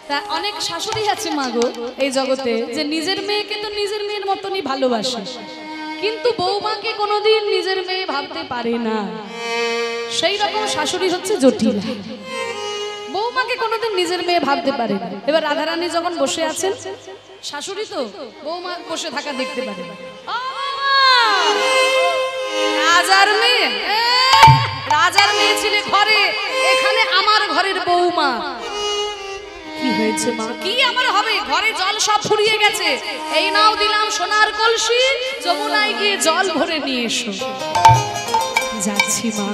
তা অনেক শাশুড়ি আছে মাগো এই জগতে যে নিজের মেয়েকে তো নিজের মেয়ের মতনই ভালোবাসে, কিন্তু বৌমাকে কোনোদিন নিজের মেয়ে ভাবতে পারে না। সেই রকম শাশুড়ি হচ্ছে জটিল, বৌমাকে কোনোদিন নিজের মেয়ে ভাবতে পারে না। এবার রাধারানী যখন বসে আছেন, শাশুড়ি তো বৌমা বসে থাকা দেখতে পারে। রাজার মেয়ে, রাজার মেয়ে ছিলে ঘরে, এখানে আমার ঘরের বৌমা। কি হয়েছে মা? কি আমার হবে? ঘরে জল সব ফুরিয়ে গেছে, এই নাও দিলাম সোনার কলসি, যমুনায় গিয়ে জল ভরে নিয়ে এসো। যাচ্ছি মা।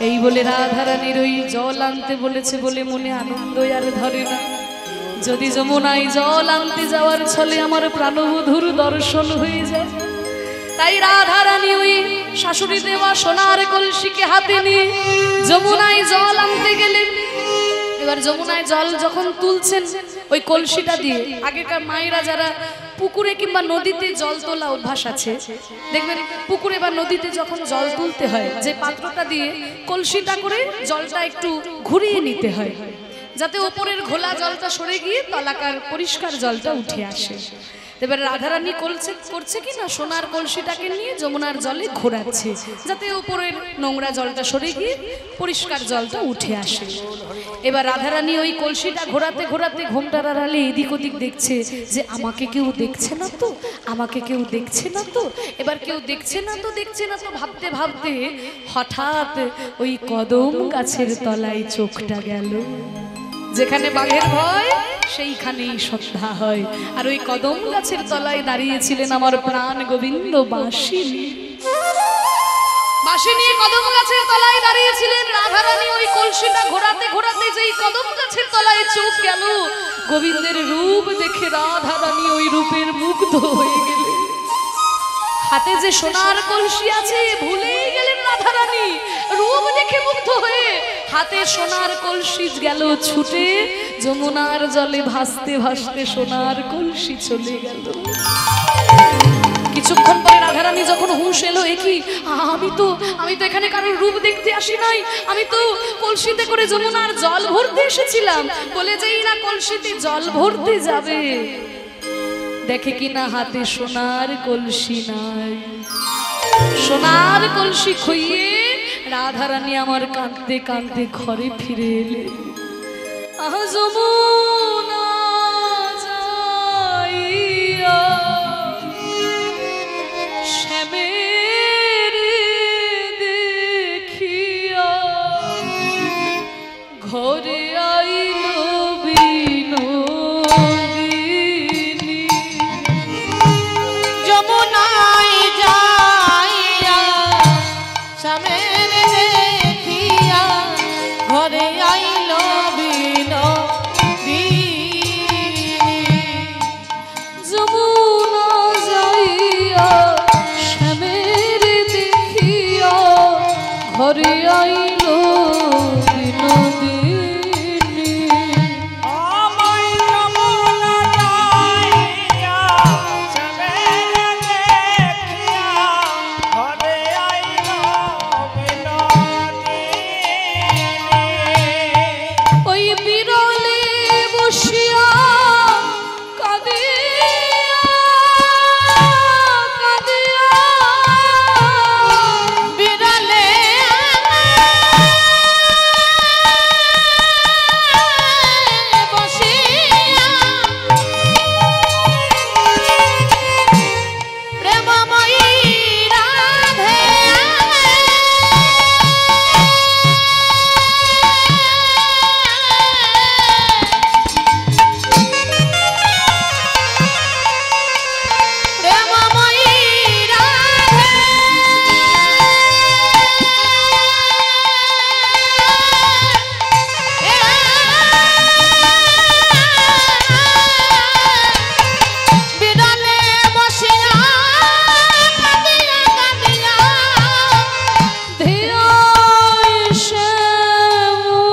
এই বলে রাধারানীর ওই জল আনতে বলেছে বলে মনে আনন্দ আর ধরে না। যদি যমুনায় জল আনতে যাওয়ার ছলে আমার প্রাণবধূর দর্শন হয়ে যায়, তাই রাধারানী ওই শাশুড়ি দেওয়া সোনার কলসিকে হাতে নিয়ে যমুনায় জল আনতে গেলেন। এবার যমুনায় জল যখন তুলছেন ওই কলসিটা দিয়ে, আগেকার মায়েরা যারা পুকুরে কিংবা নদীতে জল তোলা অভ্যাস আছে, দেখবেন পুকুরে বা নদীতে যখন জল তুলতে হয়, যে পাত্রটা দিয়ে কলসিটা করে জলটা একটু ঘুরিয়ে নিতে হয়, যাতে উপরের ঘোলা জলটা সরে গিয়ে তলাকার পরিষ্কার জলটা উঠে আসে। এবার রাধারানী করছে কি না, সোনার কলসিটাকে নিয়ে যমুনার জলে ঘোরাচ্ছে, যাতে উপরের নোংরা জলটা সরে গিয়ে পরিষ্কার জলটা উঠে আসে। এবার রাধারানী ওই কলসিটা ঘোরাতে ঘোরাতে ঘোমটার আড়ালে এদিক ওদিক দেখছে যে আমাকে কেউ দেখছে না তো, আমাকে কেউ দেখছে না তো। এবার কেউ দেখছে না তো ভাবতে ভাবতে হঠাৎ ওই কদম গাছের তলায় চোখটা গেল। যেখানে বাঘের ভয় সেইখানেই শ্রদ্ধা হয়। আর ওই কদম গাছের তলায় দাঁড়িয়েছিলেন আমার প্রাণ গোবিন্দ বাঁশি নিয়ে কদম গাছের তলায় দাঁড়িয়েছিলেন রাধারানী। ওই কলসিটা ঘোরাতে ঘোরাতে যেই কদম গাছের তলায় চোখ গেল, গোবিন্দের রূপ দেখে রাধারানী ওই রূপের মুগ্ধ হয়ে গেলেন। হাতে যে সোনার কলসি আছে ভুলেই গেলেন রাধারানী, রূপ দেখে মুগ্ধ হয়ে হাতে সোনার কলসি গেল ছুটে, যমুনার জলে ভাসতে ভাসতে সোনার কলসি চলে গেল। কিছুক্ষণ পরে রাধারানী যখন হুঁশ এলো, কি আমি তো এখানে কারোর রূপ দেখতে আসি নাই, আমি তো কলসিতে করে যমুনার জল ভরতে এসেছিলাম। বলে যেই না কলসিতে জল ভরতে যাবে, দেখে কিনা হাতে সোনার কলসি নাই। সোনার কলসি খুইয়ে রাধারানী আমার কাঁদতে কাঁদতে ঘরে ফিরে এলে। যমুনা যাইয়া শ্যামের দেখিয়া ঘরে আইল বিনোদিনী। যমুনায় যাইয়া শ্যামের দেখিয়া ঘরে আইল বিনোদিনী। যমুনা যাইয়া শ্যামের দেখিয়া ঘরে আইল বিনোদিনী। ওই বিরলে বসিয়া কাঁদিয়া কাঁদিয়া বিরলে বসিয়া প্রেমময়ী রাধে প্রেমময়ী রাধে বিরলে বসিয়া কাঁদিয়া কাঁদিয়া ধিয়ায় শ্যামরূপ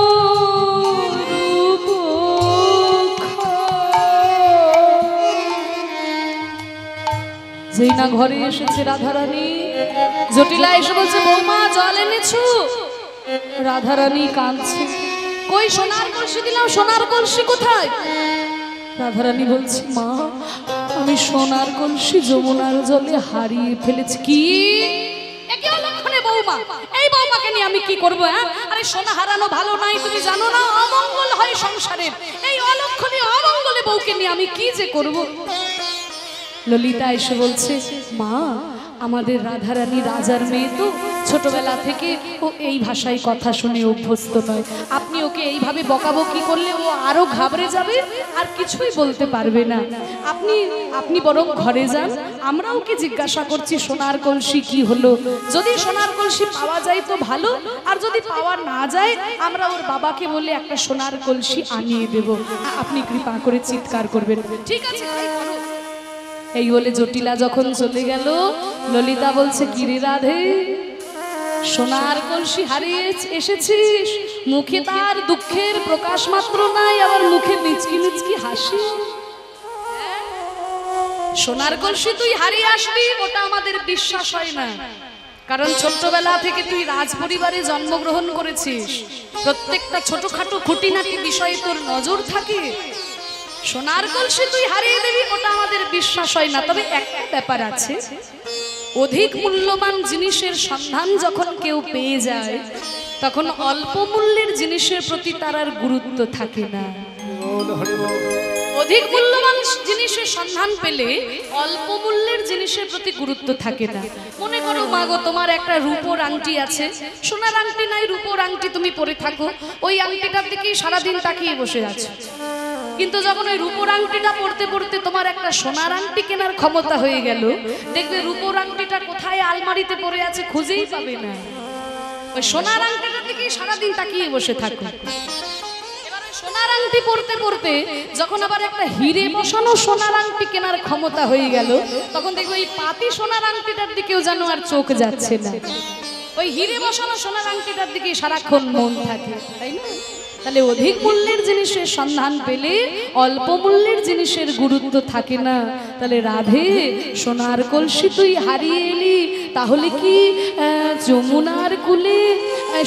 যেই না ঘরে এসেছে রাধারানী, জটিলা এসে বলছে বৌমা জল এনেছো। রাধারানী কাঁদছে, কই সোনার কলসি দিলাম, সোনার কলসি কোথায়? রাধারানী বলছে মা আমি সোনার কলসি যমুনার জলে হারিয়ে ফেলেছি। কি একে অলক্ষণে বৌমা, এই বৌমাকে নিয়ে আমি কি করবো? আরে সোনা হারানো ভালো নাই, তুমি জানো না অমঙ্গল হয় সংসারের। এই অলক্ষণে অমঙ্গলে বউকে নিয়ে আমি কি যে করব? ললিতা এসে বলছে মা আমাদের রাধারানী রাজার মেয়ে তো, ছোটবেলা থেকে ও এই ভাষায় কথা শুনে অভ্যস্ত নয়। আপনি ওকে এইভাবে বকাবকি করলে ও আরো ঘাবড়ে যাবে, আর কিছুই বলতে পারবে না। আপনি বরং ঘরে যান, আমরা ওকে জিজ্ঞাসা করছি সোনার কলসি কি হলো। যদি সোনার কলসি পাওয়া যায় তো ভালো, আর যদি পাওয়া না যায় আমরা ওর বাবাকে বলে একটা সোনার কলসি আনিয়ে দেব। আপনি কৃপা করে চিৎকার করবেন। ঠিক আছে তাই করো। এই বলে জটিলা যখন চলে গেল, ললিতা বলছে কিরে রাধে সোনার কলসি হারিয়ে এসেছিস, মুখে তার দুঃখের প্রকাশ মাত্র নাই, আবার মুখে মিচকি মিচকি হাসি। সোনার কলসি তুই হারিয়ে আসবি ওটা আমাদের বিশ্বাস হয় না, কারণ ছোট্টবেলা থেকে তুই রাজ পরিবারে জন্মগ্রহণ করেছিস, প্রত্যেকটা ছোটখাটো খুঁটিনাটি বিষয়ে তোর নজর থাকে। সোনার কলসি তুই হারিয়ে দিবি ওটা আমাদের বিশ্বাস হয় না। তবে একটা ব্যাপার আছে, অধিক মূল্যবান জিনিসের সন্ধান যখন কেউ পেয়ে যায় তখন অল্প মূল্যের জিনিসের প্রতি তার আর গুরুত্ব থাকে না। অধিক মূল্যবান জিনিসের সন্ধান পেলে অল্প মূল্যের জিনিসের প্রতি গুরুত্ব থাকে না। মনে করো মাগো তোমার একটা রূপোর আংটি আছে, সোনার আংটি নাই রূপোর আংটি তুমি পরে থাকো, ওই আংটিটার দিকেই সারাদিন তাকিয়ে বসে আছো। কিন্তু যখন ওই রূপোর আংটিটা পড়তে পড়তে তোমার একটা সোনার আংটি কেনার ক্ষমতা হয়ে গেল, দেখবে রূপোর আংটিটা কোথায় আলমারিতে পড়ে আছে খুঁজেই পাবে না, ওই সোনার আংটিটার দিকেই সারাদিন তাকিয়ে বসে থাকো। সোনার আংটি পড়তে পড়তে যখন আবার একটা হিরে বসানো সোনার আংটি কেনার ক্ষমতা হয়ে গেল, তখন দেখবে ওই পাতি সোনার আংটিটার দিকেও যেন আর চোখ যাচ্ছে না, ওই হিরে বসানো সোনার আংটিটার দিকে সারাক্ষণ মন থাকে, তাই না? তাহলে অধিক মূল্যের জিনিসের সন্ধান পেলে অল্প মূল্যের জিনিসের গুরুত্ব থাকে না। তাহলে রাধে সোনার কলসি তুই হারিয়ে এলি, তাহলে কি যমুনার কুলে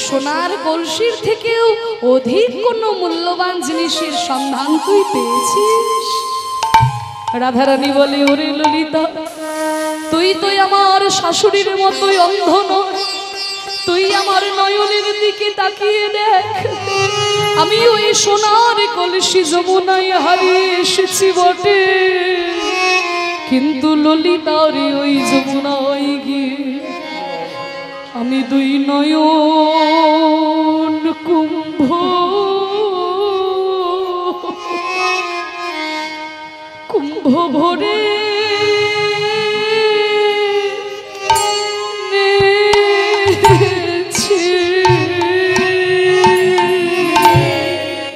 সোনার কলসির থেকেও অধিক কোনো মূল্যবান জিনিসের সন্ধান তুই পেয়েছিস? রাধারানী বলে ওরে ললিতা তুই তো আমার শাশুড়ির মতোই অন্ধ নয়, তুই আমার নয়নের দিকে তাকিয়ে দেখ, আমি ওই সোনার কলসি যমুনায় হারিয়ে এসেছি বটে, কিন্তু ললিতার ওই যমুনায় গিয়ে আমি দুই নয়ন কুম্ভ কুম্ভ ভরে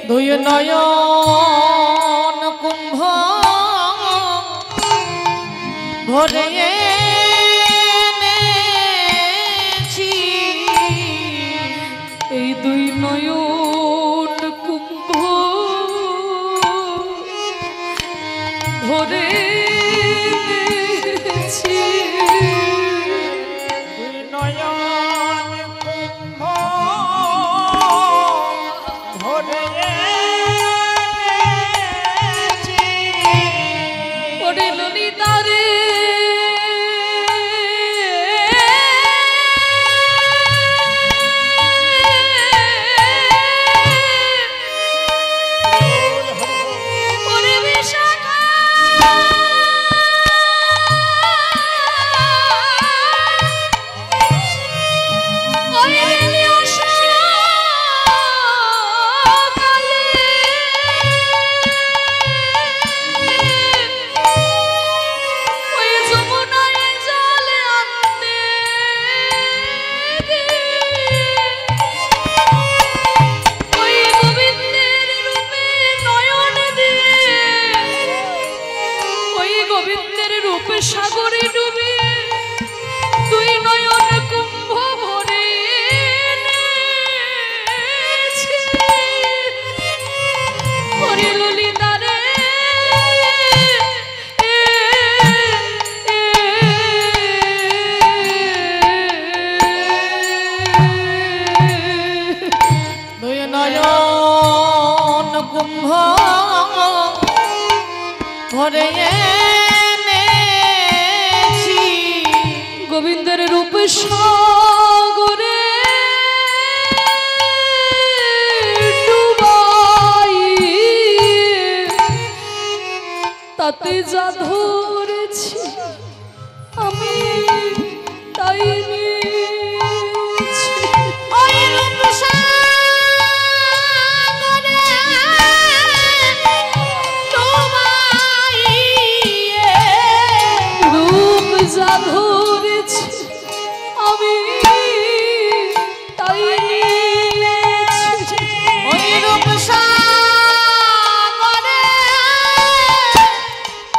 দুই নয়ন কুম্ভ ভরে এনেছি, এই দুই নয়ন কুম্ভ ভরে এনেছি, দুই নয়ন কুম্ভ ভরে এনেছি, ওরে ললিতা রে সাগরে ডুবে দুই নয়ন কুম্ভ ভরে এনেছি, ওরে ললিতা রে দুই নয়ন ধরে এনেছি গোবিন্দের রূপ সাগরে ডুবাই, তাতে যা ধরেছি আমি তাই নিয়েছি। ওই রূপ সাগরে ডুবাইয়ে রূপ যা ধরেছি আমি তাই নিয়েছি। ওই রূপ সাগরে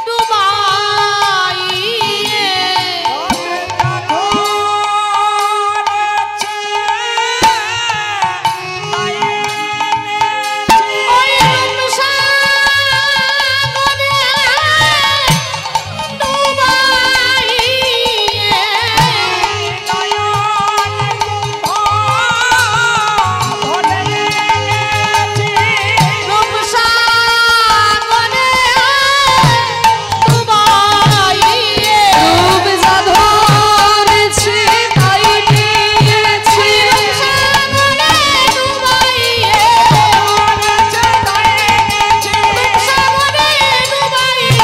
ডুবাইয়ে ওই রূপ সাগরে ডুবাইয়ে রূপ সাগরে ডুবাইয়ে রূপ যা ধরেছি তাই নিয়েছি। সাগরে ডুবাইয়ে সাগরে ডুবাইয়ে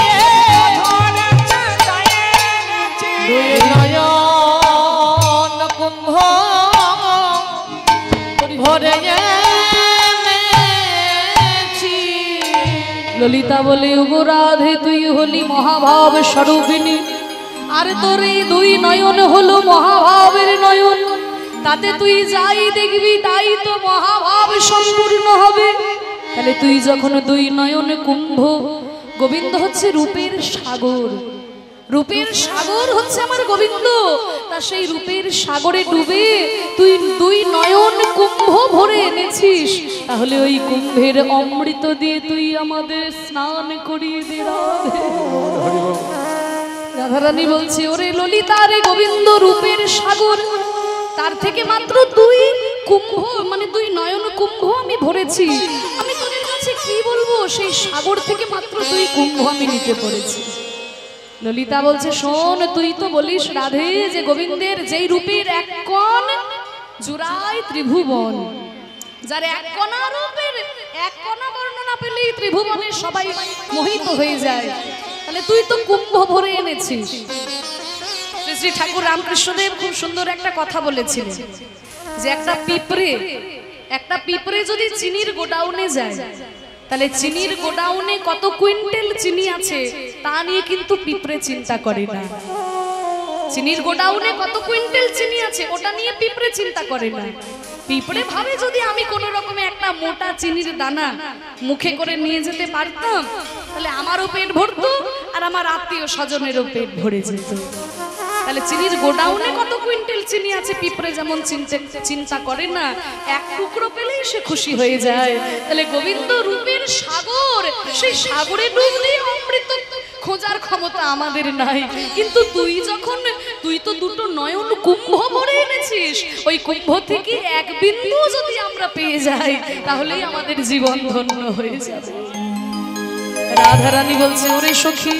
দুই নয়ন কুম্ভ ভরে এনেছি ললিতা বলে ওগো রাধে তুই হলি মহাভাব স্বরূপিণী, আর তোর এই দুই নয়ন হলো মহাভাবের নয়ন, তাতে তুই যাই দেখবি তাই তো মহাভাব সম্পূর্ণ হবে। তাহলে তুই যখন দুই নয়ন কুম্ভ, গোবিন্দ হচ্ছে রূপের সাগর, রূপের সাগর হচ্ছে আমার গোবিন্দ, তা সেই রূপের সাগরে ডুবে তুই দুই নয়ন কুম্ভ ভরে এনেছিস, তাহলে ওই কুম্ভের অমৃত দিয়ে তুই আমাদের স্নান করিয়ে দে রাধে। রাধারানী বলছে ওরে ললিতা রে গোবিন্দ রূপের সাগর, তার থেকে মাত্র দুই কুম্ভ মানে দুই নয়ন কুম্ভ আমি ভরেছি, আমি তোদের কাছে কি বলবো, সেই সাগর থেকে মাত্র দুই কুম্ভ আমি নিতে পেরেছি। ললিতা বলছে শোন, তুই তো বলিস রাধে যে গোবিন্দের যেই রূপের এক কোণ জুড়াই ত্রিভুবন, যার এক কণা রূপের এক কণা বর্ণনা পেলেই ত্রিভুবনের সবাই মোহিত হয়ে যায়, তাহলে তুই তো কুম্ভ ভরে এনেছিস। শ্রী শ্রী ঠাকুর রামকৃষ্ণদেব খুব সুন্দর একটা কথা বলেছিলেন যে একটা পিঁপড়ে যদি চিনির গোডাউনে যায়, তাহলে চিনির গোডাউনে কত কুইন্টাল চিনি আছে তা নিয়ে কিন্তু পিঁপড়ে চিন্তা করে না। চিনির গোডাউনে কত কুইন্টাল চিনি আছে ওটা নিয়ে পিঁপড়ে চিন্তা করে না। পিঁপড়ে ভাবে যদি আমি কোনো রকমে একটা মোটা চিনির দানা মুখে করে নিয়ে যেতে পারতাম, তাহলে আমারও পেট ভরতো আর আমার আত্মীয় স্বজনেরও পেট ভরে যেত। তাহলে চিনির গোডাউনে কত কুইন্টাল চিনি আছে পিঁপড়ে যেমন চিন্তা করে না, এক টুকরো পেলেই সে খুশি হয়ে যায়। তাহলে গোবিন্দ রূপের সাগর, সেই সাগরে ডুব দিয়ে অমৃত খোঁজার ক্ষমতা আমাদের নাই, কিন্তু তুই তো দুটো নয়ন কুম্ভ ভরে এনেছিস, ওই কুম্ভ থেকে এক বিন্দু যদি আমরা পেয়ে যাই তাহলেই আমাদের জীবন ধন্য হয়ে যাবে। রাধারানী বলছে ওরে সখী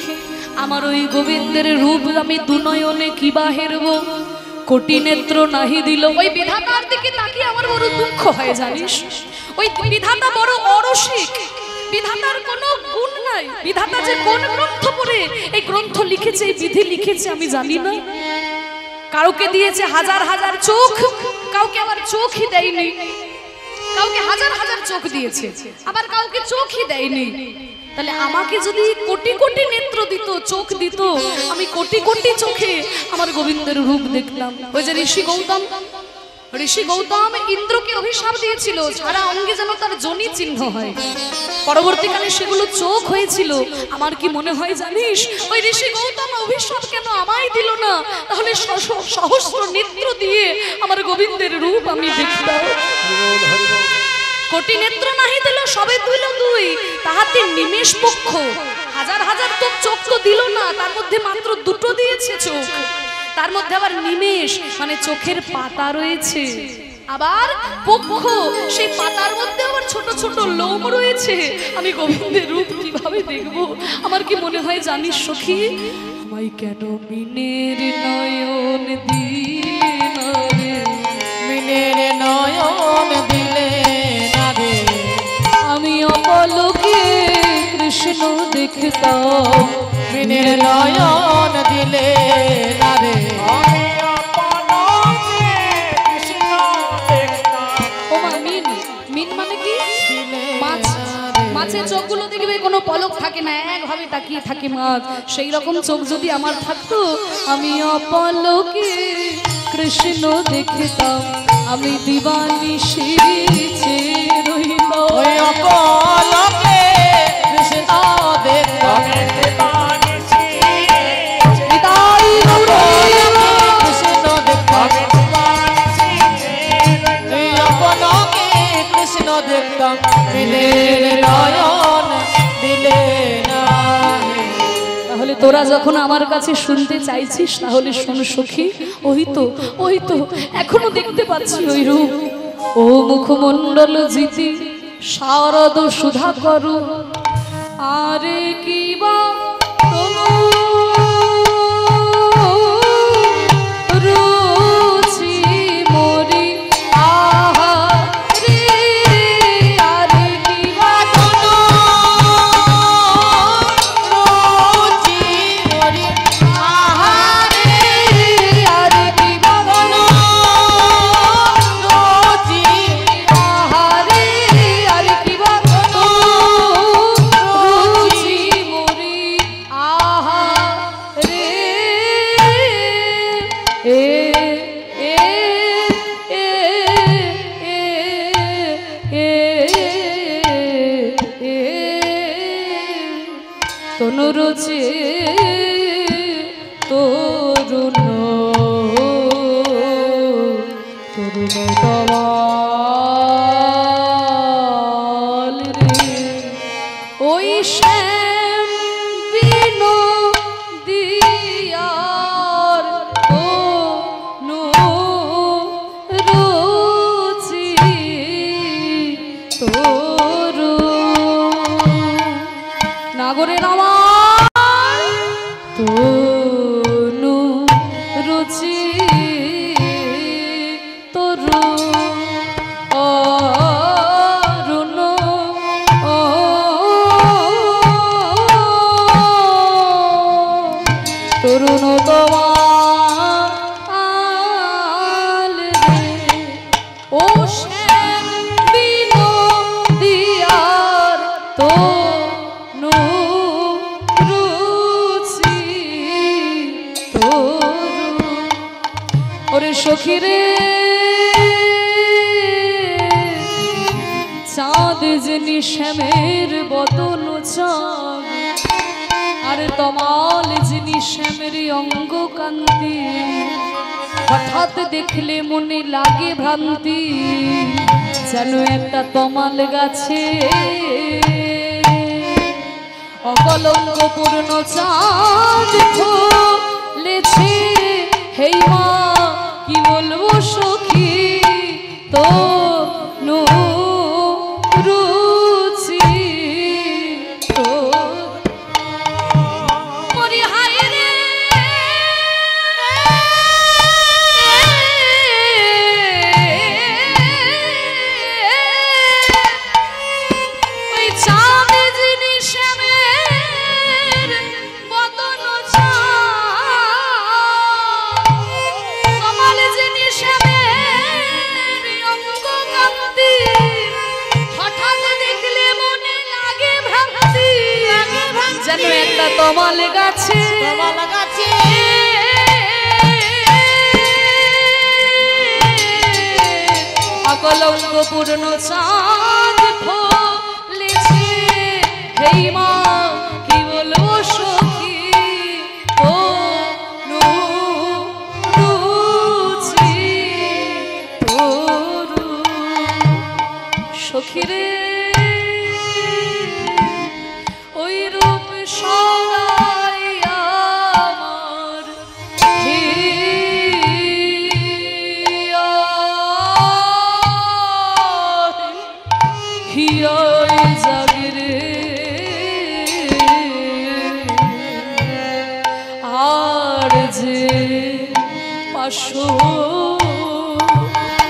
আমার ওই গোবিন্দের রূপ আমি দুনয়নে কিবা হেরব, কোটি নেত্র নাহি দিল। ওই বিধাতার দিকে তাকিয়ে আমার বড় দুঃখ হয় জানিস, ওই বিধাতা বড় অরসিক, বিধাতার কোনো গুণ নাই। বিধাতা যে কোন গ্রন্থ পড়ে এই গ্রন্থ লিখেছে, এই বিধি লিখেছে আমি জানি না। কাউকে দিয়েছে হাজার হাজার চোখ, কাউকে আবার চোখই দেয়নি, কাউকে হাজার হাজার চোখ দিয়েছে, আবার কাউকে চোখই দেয়নি। তাহলে আমাকে যদি কোটি কোটি নেত্র দিত, চোখ দিত, আমি কোটি কোটি চোখে আমার গোবিন্দের রূপ দেখলাম। ওই যে ঋষি গৌতম ইন্দ্রকে অভিশাপ দিয়েছিল সারা অঙ্গে যেন তার যোনি চিহ্ন হয়, পরবর্তীকালে সেগুলো চোখ হয়েছিল। আমার কি মনে হয় জানিস, ওই ঋষি গৌতম অভিশাপ কেন আমায় দিল না, তাহলে সহস্র নেত্র দিয়ে আমার গোবিন্দের রূপ আমি দেখলাম। কোটি নেত্র নাহি দিল সবে দিল দুই, তাহাতে নিমেষ পক্ষ, হাজার হাজার তো চোখ তো দিল না, তার মধ্যে মাত্র দুটো দিয়েছে চোখ, তার মধ্যে আবার নিমেষ মানে চোখের পাতা রয়েছে, আবার পক্ষ সেই পাতার মধ্যে আবার ছোট ছোট লোম রয়েছে। আমি গোবিন্দের রূপ কিভাবে কিভাবে দেখবো? আমার কি মনে হয় জানিস সখী, আমায় কেন মিনের নয়ন দিলে না রে, মিনের নয়ন দিলে না রে, আমি অপলকে কৃষ্ণ দেখতাম। মিনের নয়ন দিলে না রে, ও মা, মিন মিন মানে কি? মাছ। মাছের চোখগুলো দেখবে কোনো পলক থাকে না, একভাবে তাকিয়ে থাকে মাছ। সেই রকম চোখ যদি আমার থাকতো, আমি অপলকে কৃষ্ণ দেখতাম, আমি দিবানিশি চেয়ে রইতাম। ওই অপলকে কৃষ্ণ দেখতাম, নিতাই গৌর কৃষ্ণ দেখতাম, ওই অপলকে কৃষ্ণ দেখতাম, মিনের নয়ন দিলে না রে। তাহলে তোরা যখন আমার কাছে শুনতে চাইছিস, তাহলে শোন সখী, ওই তো এখনো দেখতে পাচ্ছি ওই রূপ। ও মুখমণ্ডল জিতি শারদ সুধা করু, আরে কি বা তনু রুচি মরি, আহা রে, আরে কি বা তনু রুচি মরি, আহারে, আরে কি বা তনু রুচি, আহারে, আরে কি বা তনু রুচি মরি, আহা রে, এ এ এ এ এ তনু রুচি তরুণ তরুণ দওয়াল রে, ওই শ্যাম বিনো দিয়ার তনু রুচি তরু নাগরের আমার তনু রুচি তরু অরুণ তরুণ তোমাল রে, ও শ্যাম বিনো দিয়ার তনু রুচি তরু। ওরে সখী রে, চাঁদ যিনি শ্যামের বদন চাঁদ, আর তমাল যিনি শ্যামের অঙ্গ কান্তি, হঠাৎ দেখলে মনে লাগে ভ্রান্তি, যেন একটা তমাল গাছে অকলঙ্ক পূর্ণ চাঁদ ফুলেছে। হেই মা, কি বলবো সখী, তো নু রুচি তো মরি হায় রে, ওই চাঁদ যিনি শ্যামের বদন চাঁদ, কমল যিনি শ্যামের অঙ্গ কান্তি, হঠাৎ দেখলে মনে লাগে ভ্রান্তি, যেন একটা তমাল গাছে তমাল গাছে অকলঙ্ক পূর্ণ চাঁদ ফলেছে। হেই মা, কি বলবো সখী, ও রুচি তরু। সখী রে, ওই রূপ সরাই আমার হিয়া, পাশো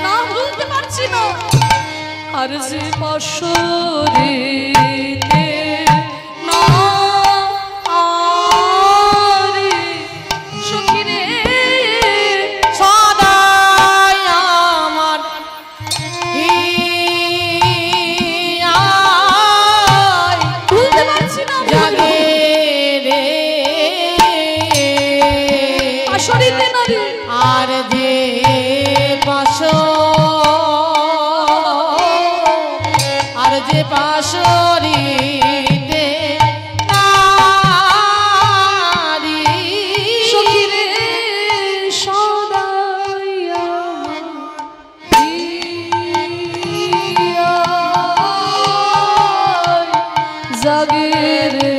না ভুলতে পারছি না আর যে পাশো রে না আরে সখী রে সদাই আমার হিয়ায় ভুলতে পারছি না জাগে রে পাশরিতে না রে আর যে পাশো আর যে পাশরিতে নারী সখী রে সদাই আমার হিয়ায় জাগে রে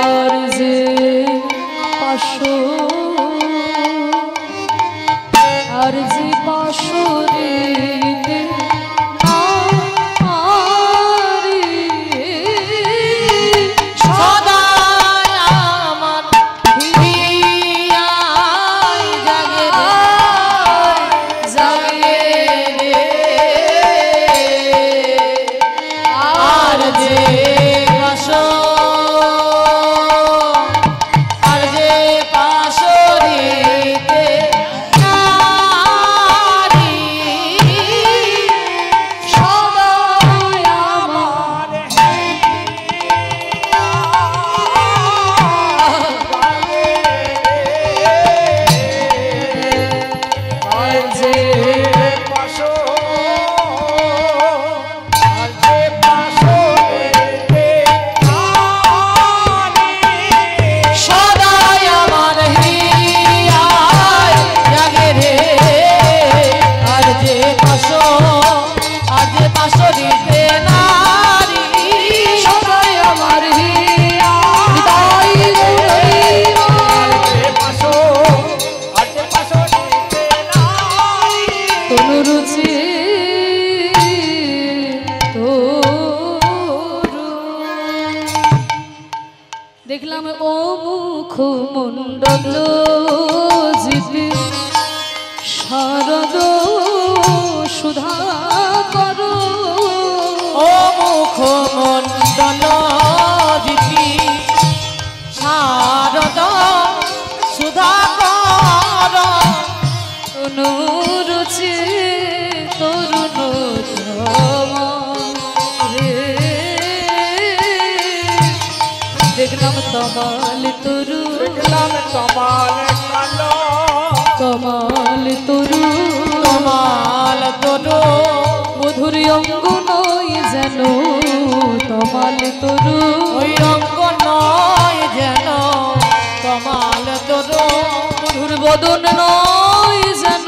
আর যে পাশো আর যে পাশরিতে নারী সদাই আমার হিয়ায় জাগে রে জাগে রে আর যে পাশো আর যে পাশরিতে নারী সদাই আমার আর যে সদাই আমার হিয়ায় জাগে রে আর যে পাশরিতে নারী সদাই আমার হিয়া হৃদয় গৌরীমান তনুরুচি দেখলাম ও মুখমণ্ডল জিতে শারদ সুধা করো ও মুখমণ্ডল জিতি শারদ সুধাকর তনুরুচি তরুণ রে দেখলাম তমাল তরু কমাল তরু কমাল তরু মধুর অঙ্গ নয় যেন তমাল তরু ওই অঙ্গ নয় যেন কমাল তরু মধুর বদন নয় যেন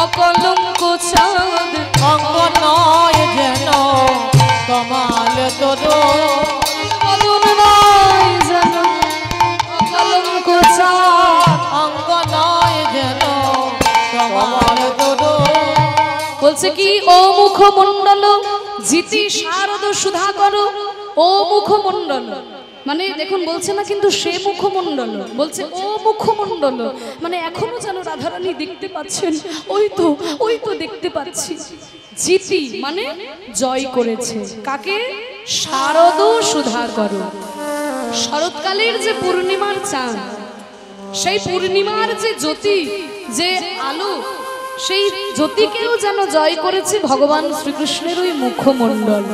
অকলঙ্ক চাঁদ অঙ্গ নয় যেন কমাল তরু বদন নয় যেন অকলঙ্ক চাঁদ অঙ্গ নয় যেন কমাল তরু বলছে কি ও মুখমণ্ডল জিতি শারদ সুধা করো ও মুখমণ্ডল মানে দেখুন বলছে না কিন্তু সে মুখমণ্ডল বলছে ও মুখমণ্ডল মানে এখনো যেন রাধারানী দেখতে পাচ্ছেন ওই তো দেখতে পাচ্ছি জিতি মানে জয় করেছে কাকে শারদ সুধা করো শরৎকালের যে পূর্ণিমার চাঁদ সেই পূর্ণিমার যে জ্যোতি যে আলো সেই জ্যোতিকেও যেন জয় করেছে ভগবান শ্রীকৃষ্ণের ওই মুখমণ্ডল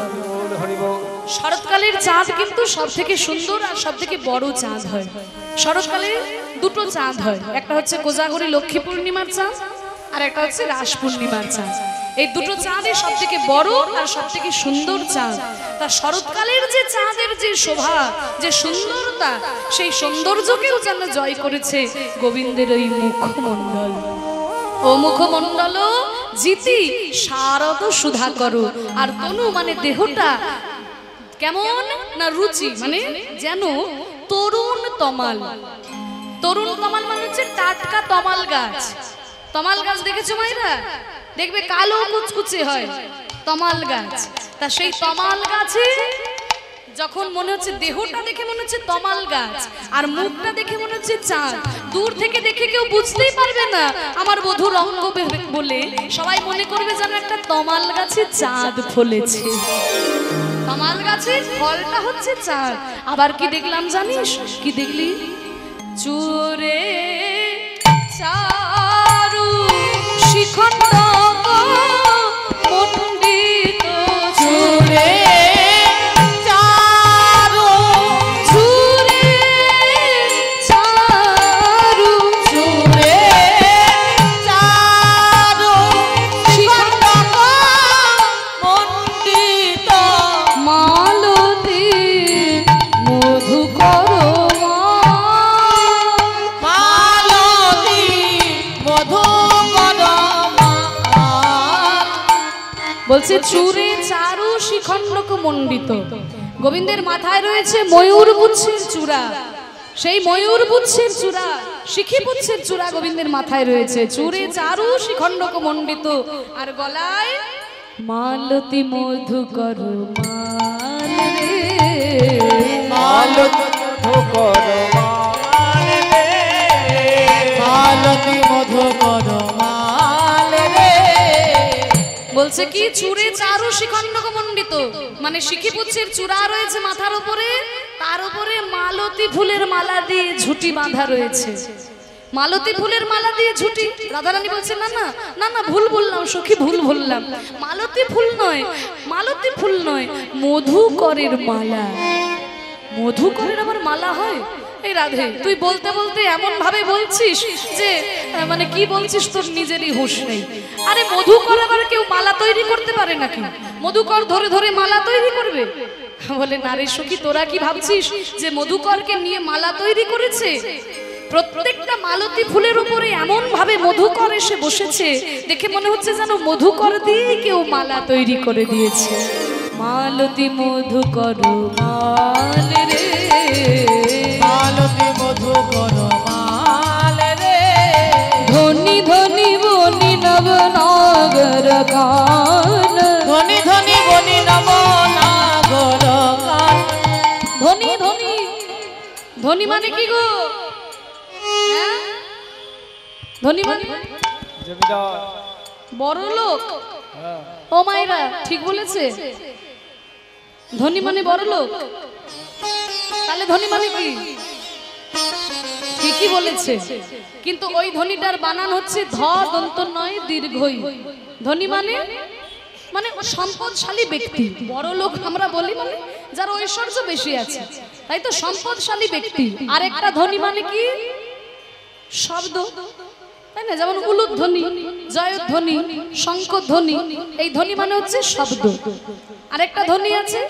শরৎকালের চাঁদ কিন্তু সব থেকে সুন্দর আর সব থেকে বড় চাঁদ হয় শরৎকালে দুটো চাঁদ হয় একটা হচ্ছে কোজাগরী লক্ষ্মী পূর্ণিমার চাঁদ আর একটা হচ্ছে রাস পূর্ণিমার চাঁদ এই দুটো চাঁদই সব থেকে বড় আর সব থেকে সুন্দর চাঁদ তা শরৎকালের যে চাঁদের যে শোভা যে সুন্দরতা সেই সৌন্দর্যকেও যেন জয় করেছে গোবিন্দের ওই মুখমণ্ডল ও মুখমণ্ডল জিতি শারদ সুধা করো আর তনু মানে দেহটা কেমন না রুচি মানে যেন তরুণ তমাল মানে হচ্ছে টাটকা তমাল গাছ দেখেছো মাইরা দেখবে কালো কুচকুচে হয় তমাল গাছ তা সেই তমাল গাছে যখন মনে হচ্ছে দেহটা দেখে মনে হচ্ছে তমাল গাছ আর মুখটা দেখে মনে হচ্ছে চাঁদ, দূর থেকে দেখে কেউ বুঝতেই পারবে না আমার বধূর অঙ্গ বলে, সবাই মনে করবে যেন একটা তমাল গাছে চাঁদ ফলেছে। তমাল গাছের ফলটা হচ্ছে চাঁদ। আবার কি দেখলাম জানিস? কি দেখলি? চুরে চারু শিখণ্ড মণ্ডিত, চুরে চারু, চুরে চারু, চুরে চারু শিখণ্ড মণ্ডিত, মালতী মধুকর মালতী মধুকর বলছে চুরে চারু শিখণ্ডক মণ্ডিত। গোবিন্দের মাথায় রয়েছে ময়ূর পুচ্ছের চূড়া, সেই ময়ূর পুচ্ছের চূড়া, শিখি পুচ্ছের চূড়া গোবিন্দের মাথায় রয়েছে। চুরে চারু শিখণ্ডক মণ্ডিত, আর গলায় মালতী মধুকর মাল রে, মালতী মধুকর মাল রে, মালতী মধুকর মাল রে। বলছে কি চুরে চারু শিখণ্ডক মণ্ডিত, মানে শিখি পুচ্ছের চূড়া রয়েছে মাথার উপরে, তার উপরে মালতী ফুলের মালা দিয়ে ঝুটি বাঁধা রয়েছে। মালতী ফুলের মালা দিয়ে ঝুটি। রাধারানী বলছে না না না না, ভুল বললাম সখী, ভুল বললাম, মালতী ফুল নয়, মালতী ফুল নয়, মধুকরের মালা। মধুকরের আবার মালা হয়? এই রাধে, তুই বলতে বলতে এমন ভাবে বলছিস যে মানে কি বলছিস তোর নিজেরই হুঁশ নেই। আরে মধুকর আবার কেউ মালা তৈরি করতে পারে নাকি? মধুকর ধরে ধরে মালা তৈরি করবে? বলে না রে সখী, তোরা কি ভাবছিস যে মধুকরকে নিয়ে মালা তৈরি করেছে? প্রত্যেকটা মালতী ফুলের উপরে এমন ভাবে মধুকর এসে বসেছে, দেখে মনে হচ্ছে যেন মধুকর দিয়ে কেউ মালা তৈরি করে দিয়েছে। মালতী মধুকর মাল রে, মালতী মধুকর মাল রে, ধনি ধনি বনি নব নাগর গান, ধনি ধনি বনি নব নাগর গান। ধনি ধনি, ধনি মানে কি গো? হ্যাঁ? ধনি মানে বড় লোক। ও মায়েরা ঠিক বলেছে, ধনী মানে বড় লোক। তাহলে ধনী মানে কি? ঠিকই বলেছে, কিন্তু ওই ধনীটার বানান হচ্ছে ধ দন্ত নয় দীর্ঘই। ধনী মানে মানে সম্পদশালী ব্যক্তি। বড় লোক আমরা বলি মানে যার ঐশ্বর্য বেশি আছে, তাই তো সম্পদশালী ব্যক্তি। আরেকটা ধনী মানে কি? শব্দ, তাই না? যেমন উলুধ্বনি, জয়ধ্বনি, শঙ্খধ্বনি, এই ধ্বনি মানে হচ্ছে শব্দ। আরেকটা ধ্বনি আছে,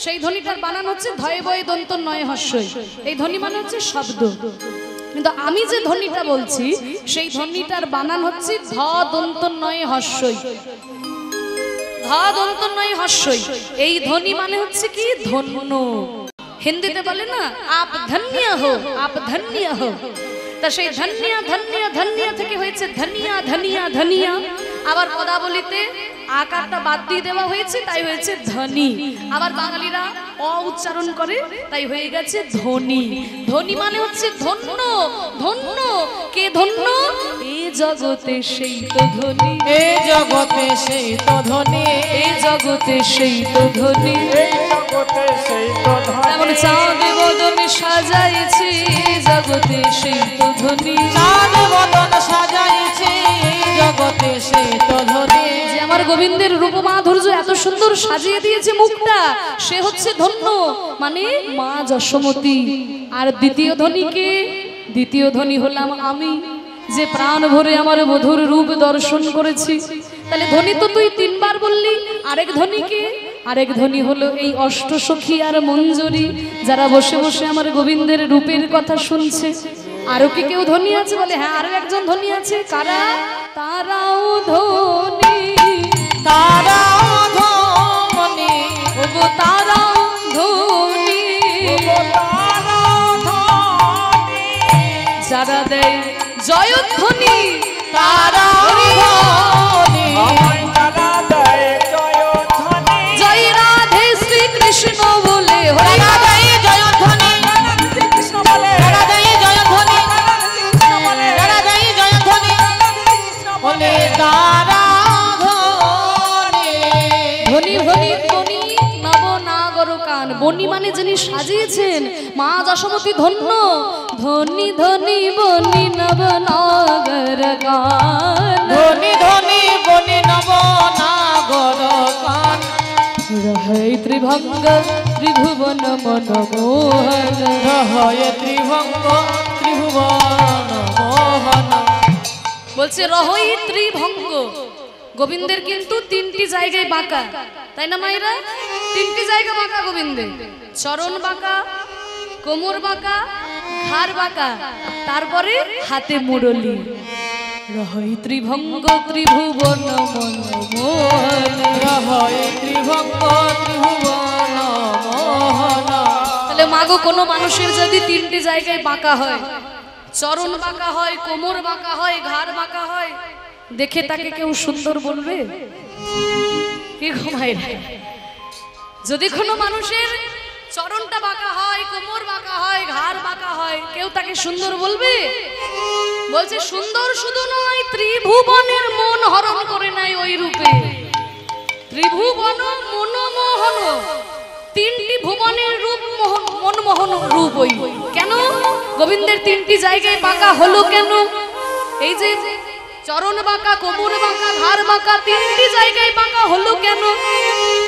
সেই ধ্বনিটার বানান হচ্ছে ধয়ে বয়ে দন্ত নয় হস্যই, এই ধ্বনি মানে হচ্ছে শব্দ। কিন্তু আমি যে ধ্বনিটা বলছি সেই ধ্বনিটার বানান হচ্ছে ধ দন্ত নয় হস্যই, ধ দন্ত নয় হস্যই। এই ধ্বনি মানে হচ্ছে কি? ধন্য। হিন্দিতে বলে না আপ ধন্য হো, আপ ধন্য হো। তা সেই ধনিয়া ধনিয়া ধনিয়া থেকে হয়েছে ধনিয়া ধনিয়া ধনিয়া। আবার পদাবলিতে আকারটা বাদ দিয়ে দেওয়া হয়েছে, তাই হয়েছে ধনী। আবার বাঙালিরা অ উচ্চারণ করে, তাই হয়ে গেছে ধনী। ধনী মানে হচ্ছে ধন্য। ধন্য কে? ধন্য এ জগতে সেই তো ধনী, এ জগতে সেই তো ধনী, এ জগতে সেই তো ধনী, এই জগতে সেই তো ধনী। যেমন চাঁদ বদন সাজাইছে জগতে সেই তো ধনী, চাঁদ বদন সাজাইছে জগতে সেই তো ধনী। যে আমার গোবিন্দের রূপ মাধুর্য এত সুন্দর সাজিয়ে দিয়েছে মুখটা, সে হচ্ছে ধন্য, মানে মা যশোমতী। আর দ্বিতীয় ধনীকে? দ্বিতীয় ধনী হলাম আমি, যে প্রাণ ভরে আমার মধুর রূপ দর্শন করেছি। তাহলে ধনী তো তুই তিনবার বললি, আরেক ধনীকে? আরেক ধনী হলো এই অষ্টসখী আর মঞ্জরি, যারা বসে বসে আমার গোবিন্দের রূপের কথা শুনছে। আরো কি কেউ ধনী আছে? বলে হ্যাঁ, আরো একজন ধনী আছে। কারা? তারাও ধনী, তারাও ধনী, ওগো তারাও ধনী, তারাও ধনী, যারা দেয় জয়ধ্বনি তারাও ধনী, জয় রাধে শ্রীকৃষ্ণ বলে কান। বনি মানে যিনি সাজিয়েছেন, মা যশোমতী ধন্য। ধনী ধনী বনি নবনাগর গান, ধনী ধনী বনি নবনাগর গান। রহে ত্রিভঙ্গ ত্রিভুবন মনমোহন, রহে ত্রিভঙ্গ ত্রিভুবন মোহন। বলছে রহই ত্রিভঙ্গ। গোবিন্দের কিন্তু তিনটি জায়গায় বাঁকা, তাই না মায়েরা? তিনটি জায়গা বাঁকা গোবিন্দের, চরণ বাঁকা, কোমর বাঁকা, ঘাড় বাঁকা, তারপরে হাতে মুরলি। রহই ত্রিভঙ্গ ত্রিভুবন মনমোহন, রহে ত্রিভঙ্গ ত্রিভুবন মোহন। তাহলে মাগো কোনো মানুষের যদি তিনটি জায়গায় বাঁকা হয়, চরণ বাঁকা হয়, কোমর বাঁকা হয়, ঘাড় বাঁকা হয়, দেখে তাকে কেউ সুন্দর বলবে? কি ঘুমাই রে? যদি কোনো মানুষের চরণটা বাঁকা হয়, কোমর বাঁকা হয়, ঘাড় বাঁকা হয়, কেউ তাকে সুন্দর বলবে? বলছে সুন্দর শুধু নয়, ত্রিভুবনের মন হরণ করে নেয় ওই রূপে। ত্রিভুবন মনমোহন, তিনটি ভুবনের রূপ মনমোহন রূপ। ওই কেন গোবিন্দের তিনটি জায়গায় বাঁকা হলো কেন? এই যে চরণ বাঁকা, কোমর বাঁকা, ঘাড় বাঁকা, তিনটি জায়গায় বাঁকা হলো কেন?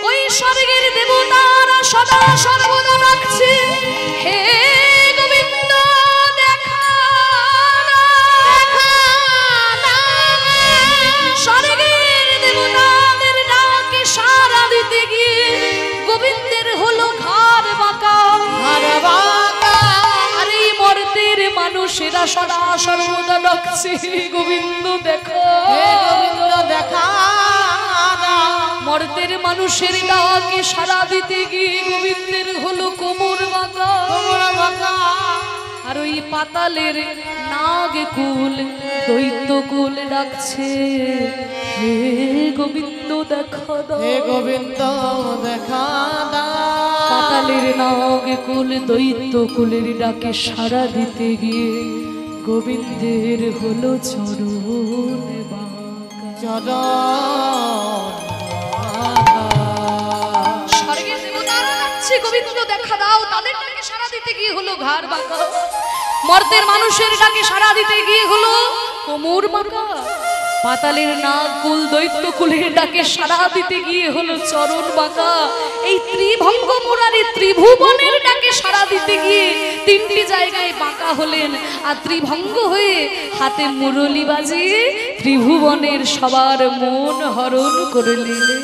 ওই স্বর্গের দেবতারা সদা সর্বদা রাখছে, হে গোবিন্দ দেখা স্বর্গের দেবতাদের ডাকে সাড়া দিতে গিয়ে গোবিন্দের হলো ঘাড় বাঁকা। আর এই মর্তের মানুষেরা সদা সর্বদা ডাকছে, গোবিন্দ দেখো, গোবিন্দ দেখা। মর্তের মানুষের ডাকে সাড়া দিতে গিয়ে গোবিন্দের হলো কোমর বাঁকা। আর ওই পাতালের নাগ কুল দৈত্য কুল ডাকছে, হে গোবিন্দ দেখা দাও, হে গোবিন্দ দেখা দাও। পাতালের নাগ কুল দৈত্য কুলের ডাকে সাড়া দিতে গিয়ে গোবিন্দের হলো চরণ বাঁকা। স্বর্গের দেবতারা ডাকছে, গোবিন্দ দেখা দাও, তাদের ডাকে সাড়া দিতে গিয়ে হলো ঘাড় বাঁকা। মর্তের মানুষের ডাকে সাড়া দিতে গিয়ে হলো কোমর বাঁকা। পাতালের নাগ কুল দৈত্য কুলের ডাকে সাড়া দিতে গিয়ে হলো চরণ বাঁকা। এই ত্রিভঙ্গ মুরারি ত্রিভুবনের ডাকে সাড়া দিতে গিয়ে তিনটি জায়গায় বাঁকা হলেন। আর ত্রিভঙ্গ হয়ে হাতে মুরলি বাজিয়ে ত্রিভুবনের সবার মন হরণ করে নিলেন।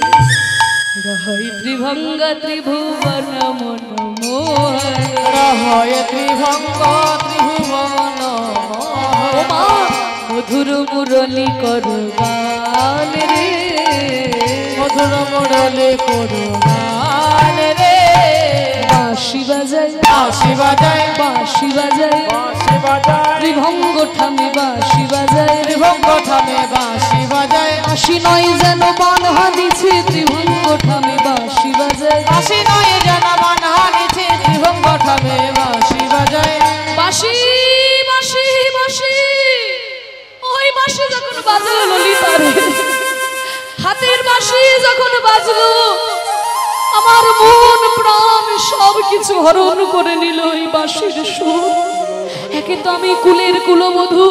রহই ত্রিভঙ্গ ত্রিভুবন মনমোহন, রহে ত্রিভঙ্গ ত্রিভুবন মোহন। মধুর মুরলি করো গান রে, মধুর মুরলি করো গান রে। বাঁশি বাজায়, বাঁশি বাজায়, বাঁশি বাজায়, বাঁশি বাজায়। ত্রিভঙ্গ ঠামে বাঁশি বাজায়, ত্রিভঙ্গ থামে বাঁশি বাজায়। বাঁশি নয় যেন বান হানিছে, ত্রিভঙ্গ ঠামে বাঁশি বাজায়। বাঁশি নয় যেন বান হানিছে, ত্রিভঙ্গ থামে বাঁশি বাজায়। বাঁশি বাঁশি বাঁশি, ওই বাঁশি যখন বাজলো ললিতারে, হাতের বাঁশি যখন বাজলো, আমার মন প্রাণ সব কিছু হরণ করে নিল এই বাঁশির সুর। একে তো আমি কুলের কুলবধূ,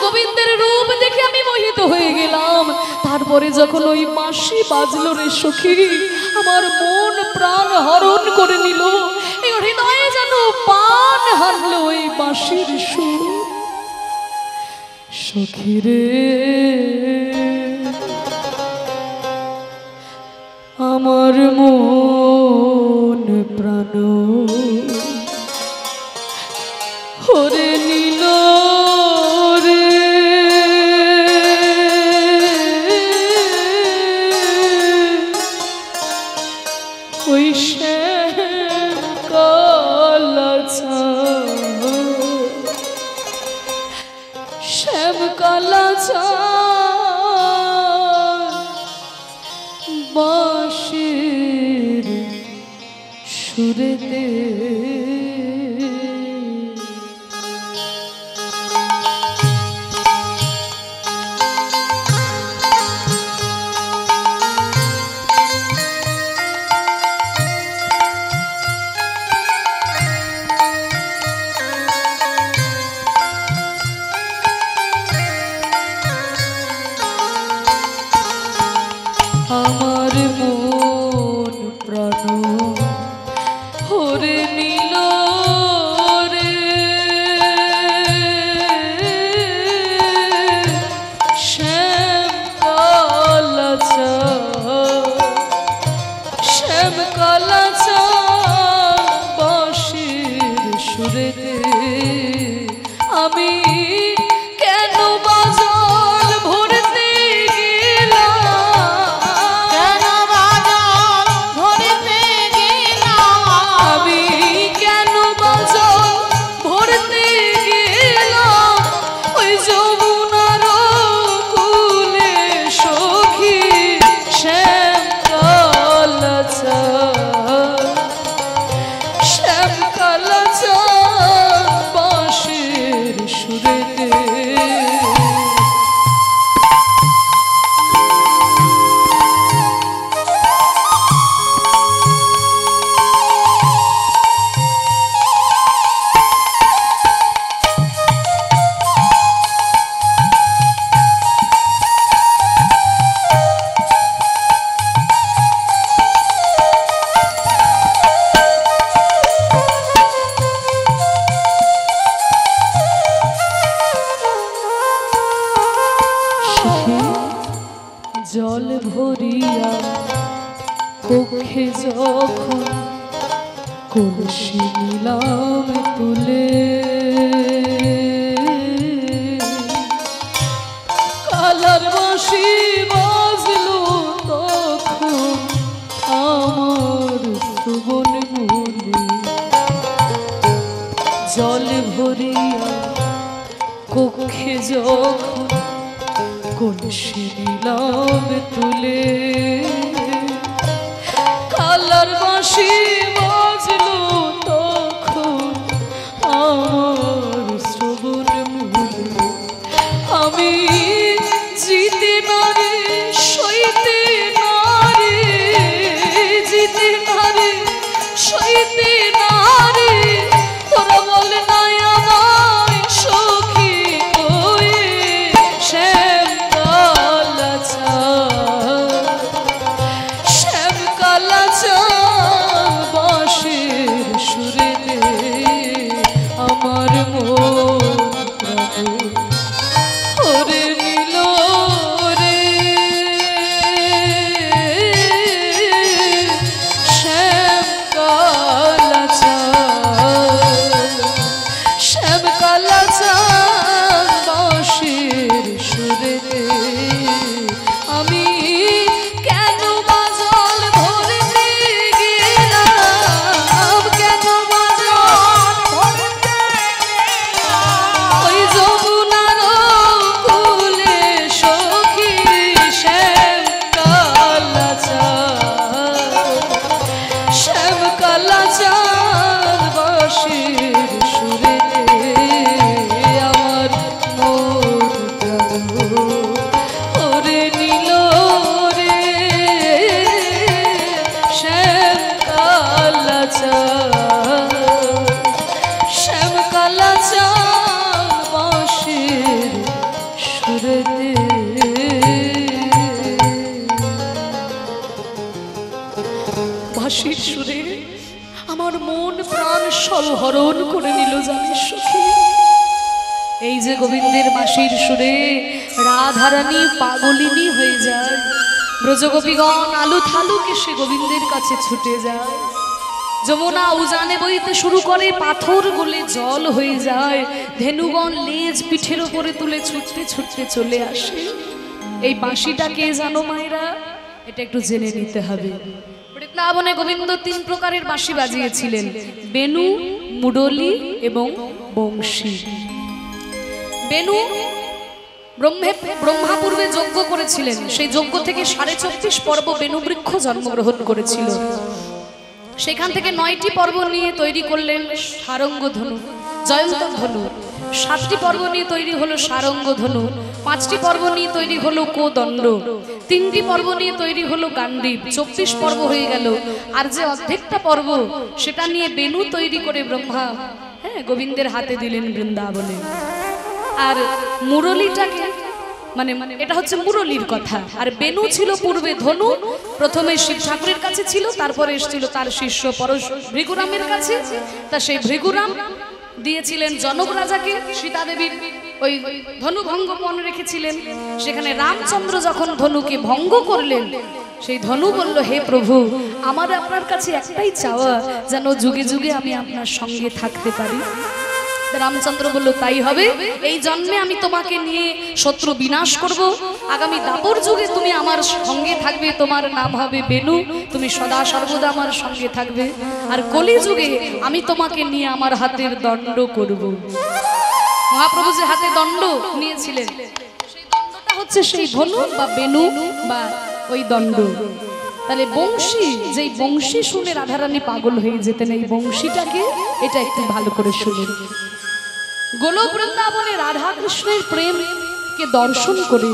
গোবিন্দের রূপ দেখে আমি মোহিত হয়ে গেলাম। তারপরে যখন ওই বাঁশি বাজলো রে সখী, আমার মন প্রাণ হরণ করে নিল। এই হৃদয়ে যেন পান হারলো ওই বাঁশির সুর। সখী রে আমার মন প্রাণ হরে নীল রে, ওই শ্যাম কালাচা, শ্যাম কালাচা বাঁশির সুরেতে। ওরে নীল রে শ্যাম কালাচা শ্যাম কালাচা বাঁশির সুরেতে আমি কেন বাজার ভরতে গেলাম কেন বাজার ধরতে গেলাম আমি কেন বাজার ভরতে গেলাম ওই যমুনার কূলে সখী শ্যাম কালাচা শ্যাম কালাচা বাঁশির সুরেতে জল ভরিয়া কক্ষে যখন কলসি নিলাম তুলে কালার বাঁশি বাজলো তখন আমার সুবন মনে জল ভরিয়া কক্ষে যখন কলসি নিলাম তুলে কালার বাঁশি বাজলো তখন আমার শ্রবণ মূলে আমি জিতে নারে সইতে নারে জিতে নারে সইতে নারে তোরা বলে নাই আমায় সখী কয়ে শ্যাম কালাচা শ্যাম কালাচা বাঁশির সুরেতে আমার মন প্রাণ ওরে নীল রে শ্যাম কালাচা শ্যাম কালাচা বাঁশির সুরেতে আমি কেন বাজাল ধরতে গেলাম কেন বাজাল ধরতে ওই যমুনার কূলে সখী শ্যাম কালাচা শ্যাম কালাচা বাঁশির সুরেতে আমার মন প্রাণ ওরে নীল রে শ্যাম কালাচা শ্যাম কালাচা বাঁশির সুরেতে বাঁশির সুরে আমার মন প্রাণ সব হরণ করে নিল জানিস সখী এই যে গোবিন্দের বাঁশির সুরে রাধারানী পাগলিনী হয়ে যায় ব্রজগোপীগণ আলু থালু কেসে গোবিন্দের কাছে ছুটে যায় যমুনা উজানে বইতে শুরু করে পাথর গলে জল হয়ে যায় ধেনুগণ লেজ পিঠের উপরে তুলে ছুটতে ছুটতে চলে আসে এই বাঁশিটা কে জানো মায়েরা এটা একটু জেনে নিতে হবে বৃন্দাবনে গোবিন্দ তিন প্রকারের বাঁশি বাজিয়েছিলেন বেনু মুডলি এবং বংশী বেনু ব্রহ্মা পূর্বে যজ্ঞ করেছিলেন সেই যজ্ঞ থেকে 34.5 পর্ব বেনু বৃক্ষ জন্মগ্রহণ করেছিল সেখান থেকে 9টি পর্ব নিয়ে তৈরি করলেন সারঙ্গ ধনু জয়ন্ত ধনু 7টি পর্ব নিয়ে তৈরি হলো সারঙ্গ ধনু 5টি পর্ব নিয়ে তৈরি হলো কোদণ্ড 3টি পর্ব নিয়ে তৈরি হলো গান্ডীব 24 পর্ব হয়ে গেল আর যে অর্ধেকটা পর্ব সেটা নিয়ে বেনু তৈরি করে ব্রহ্মা গোবিন্দের হাতে দিলেন বৃন্দাবনে আর মুরলীটাকে মানে এটা হচ্ছে মুরলীর কথা। আর বেনু ছিল পূর্বে ধনু, প্রথমে শিব ঠাকুরের কাছে ছিল, তারপরে এসেছিল তার শিষ্য পরশ ভৃগুরামের কাছে। তা সেই ভৃগুরাম দিয়েছিলেন জনক রাজাকে সীতা দেবীর ওই ধনু ভঙ্গ পণ রেখেছিলেন। সেখানে রামচন্দ্র যখন ধনুকে ভঙ্গ করলেন, সেই ধনু বলল, হে প্রভু, আমার আপনার কাছে একটাই চাওয়া, যেন যুগে যুগে আমি আপনার সঙ্গে থাকতে পারি। রামচন্দ্র বলল, তাই হবে, এই জন্মে আমি তোমাকে নিয়ে শত্রু বিনাশ করব, আগামী দাপর যুগে তুমি আমার সঙ্গে থাকবে, তোমার নাম হবে বেনু, তুমি সদা সর্বদা আমার সঙ্গে থাকবে, আর কলি যুগে আমি তোমাকে নিয়ে আমার হাতের দণ্ড করব। মহাপ্রভু যে হাতে দণ্ড নিয়েছিলেন, সেই দণ্ডটা হচ্ছে সেই ধনু বা বেনু বা ওই দণ্ড। তাহলে বংশী, যেই বংশী শুনে রাধারানী পাগল হয়ে যেতেন, এই বংশীটাকে এটা একটু ভালো করে শুনুন। গোলক বৃন্দাবনে রাধা কৃষ্ণের প্রেমকে দর্শন করে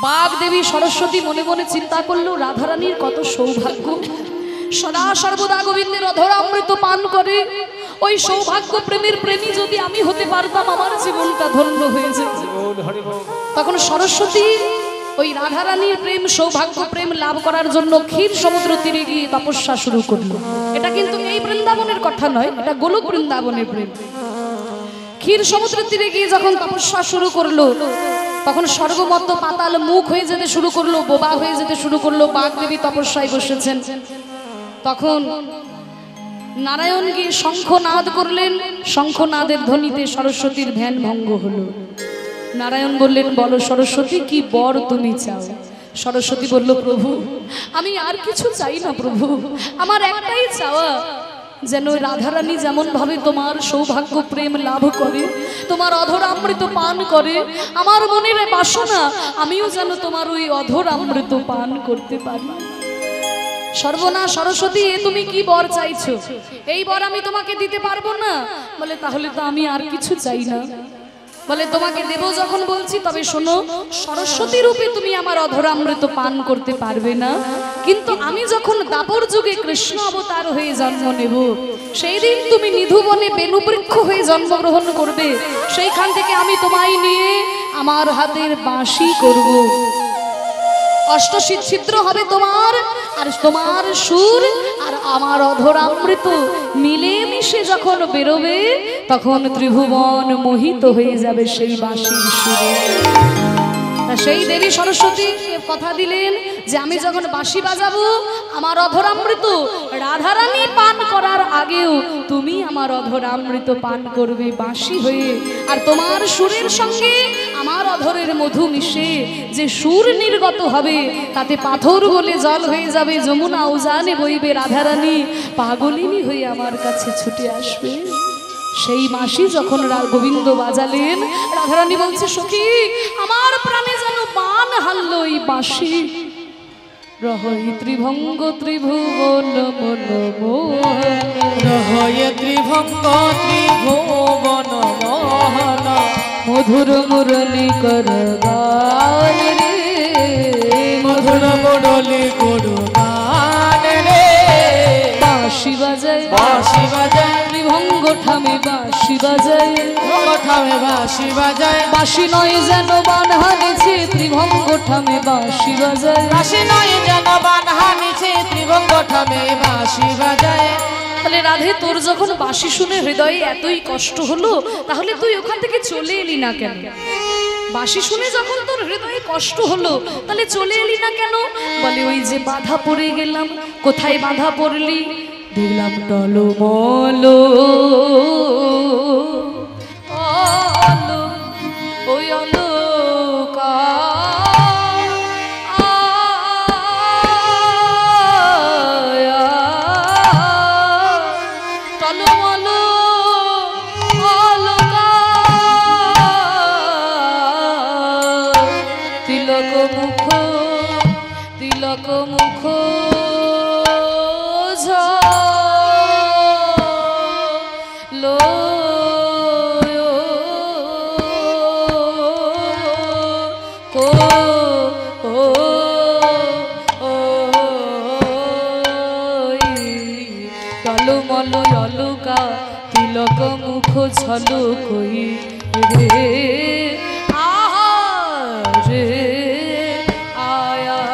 বাগ দেবী সরস্বতী মনে মনে চিন্তা করলো, রাধারানীর কত সৌভাগ্য, সদা সর্বদা গোবিন্দের অধরামৃত পান করে। ওই সৌভাগ্য প্রেমের প্রেমী যদি আমি হতে পারতাম, আমার জীবনটা ধন্য হয়ে যেত। তখন সরস্বতী ওই রাধারানীর প্রেম, সৌভাগ্য প্রেম লাভ করার জন্য ক্ষীর সমুদ্র তীরে গিয়ে তপস্যা শুরু করলো। এটা কিন্তু এই বৃন্দাবনের কথা নয়, এটা গোলক বৃন্দাবনের প্রেম। ক্ষীর সমুদ্রের তীরে গিয়ে যখন তপস্যা শুরু করলো, তখন স্বর্গমত্ত পাতাল মুখ হয়ে যেতে শুরু করলো, বোবা হয়ে যেতে শুরু করলো। বাগদেবী তপস্যায় বসেছেন, তখন নারায়ণ গিয়ে শঙ্খনাদ করলেন। শঙ্খনাদের ধ্বনিতে সরস্বতীর ধ্যান ভঙ্গ হলো। নারায়ণ বললেন, বলো সরস্বতী, কি বর তুমি চাও? সরস্বতী বলল, প্রভু, আমি আর কিছু চাই না প্রভু, আমার একটাই চাওয়া, যেন রাধারানী যেমন ভাবে তোমার সৌভাগ্য প্রেম লাভ করে, তোমার অধর অমৃত পান করে, আমার মনের বাসনা আমিও যেন তোমার ওই অধর অমৃত পান করতে পারি। সর্বনাশ সরস্বতী, এ তুমি কি বর চাইছো? এই বর আমি তোমাকে দিতে পারবো না। বলে, তাহলে তো আমি আর কিছু চাই না। বলে, তোমাকে দেব যখন বলছি, তবে শোনো, সরস্বতী রূপে তুমি আমার অধরামৃত পান করতে পারবে না, কিন্তু আমি যখন দাপর যুগে কৃষ্ণ অবতার হয়ে জন্ম নেব, সেই দিন তুমি নিধুবনে বেনুবৃক্ষ হয়ে জন্মগ্রহণ করবে। সেইখান থেকে আমি তোমায় নিয়ে আমার হাতের বাঁশি করব। অষ্টছিদ্র হবে তোমার, আর তোমার সুর আর আমার অধরামৃত মিলে মিশে যখন বেরোবে, তখন ত্রিভুবন মোহিত হয়ে যাবে সেই বাঁশির সুরে। সেই দেবী সরস্বতী কথা দিলেন যে আমি যখন বাঁশি বাজাবো, আমার অধরামৃত রাধারানী পান করার আগেও তুমি আমার অধরামৃত পান করবে বাঁশি হয়ে, আর তোমার সুরের সঙ্গে আমার অধরের মধু মিশে যে সুর নির্গত হবে, তাতে পাথর বলে জল হয়ে যাবে, যমুনা উজানে বইবে, রাধারানী পাগলিনী হয়ে আমার কাছে ছুটে আসবে। সেই বাঁশি যখন গোবিন্দ বাজালেন, রাধারানী বলছে, সখী, আমার প্রাণে যেন বান হারলো এই বাঁশি। রহই ত্রিভঙ্গ ত্রিভুবন মন মোহন, রহয় ত্রিভঙ্গ ত্রিভুবন মোহন, মধুর মুরলী কর গান রে, মধুর মুরলী কর গান রে। বাঁশি বাজায় বাঁশি বাজায় ত্রিভঙ্গ ঠামে বাঁশি বাজায়, ঠামে বাঁশি বাজায়, বাঁশি নয় যেন বান হানিছে, ত্রিভঙ্গ ঠামে বাঁশি বাজায়, বাঁশি নয় যেন বান হানিছে, ত্রিভঙ্গ ঠামে বাঁশি বাজায়। তাহলে রাধে, তোর যখন বাঁশি শুনে হৃদয়ে এতই কষ্ট হলো, তাহলে তুই ওখান থেকে চলে এলি না কেন? বাঁশি শুনে যখন তোর হৃদয়ে কষ্ট হলো, তাহলে চলে এলি না কেন? বলে, ওই যে বাধা পড়ে গেলাম। কোথায় বাধা পড়লি? দেখলাম টলমল ওই অলোকা, টলমল অলোকা, তিলক মুখ, তিলক মুখ তিলক মুখ ঝলকই রে, আহা রে আয় আয়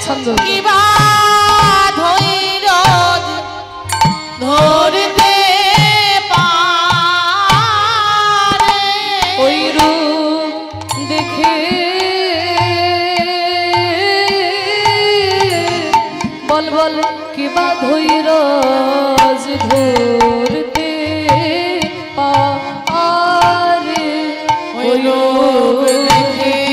ছন্দ কিবা ধৈর্য ধরতে পারে ওই রূপ দেখে বল বল কিবা ধৈর্য ধরতে পারে ওই রূপ দেখে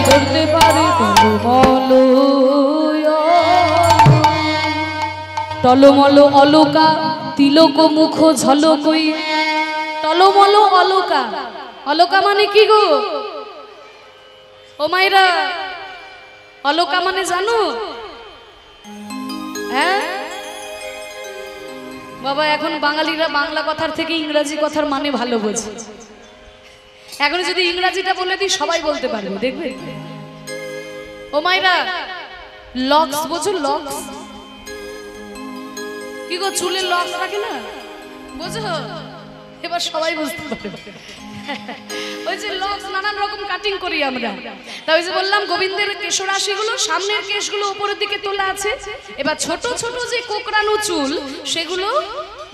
ধরতে পারে টলমল অলকা তিলক মুখ ঝলকই টলমল অলকা অলকা মানে কি গো ও মাইরা অলকা মানে জানো হ্যাঁ বাবা এখন বাঙালিরা বাংলা কথার থেকে ইংরেজি কথার মানে ভালো বোঝে এখন যদি ইংরেজিটা বলে দিই সবাই বলতে পারবে দেখবে ও মাইরা লক্স বোঝো লক্স কি গো চুলের লক্স রাখে না বোঝো এবার সবাই বুঝতে পারবে ওই যে লক্স নানান রকম কাটিং করি আমরা তাই ওই যে বললাম গোবিন্দের কেশরাশিগুলো সামনের কেশগুলো উপরের দিকে তোলা আছে এবার ছোট ছোট যে কোকড়ানো চুল সেগুলো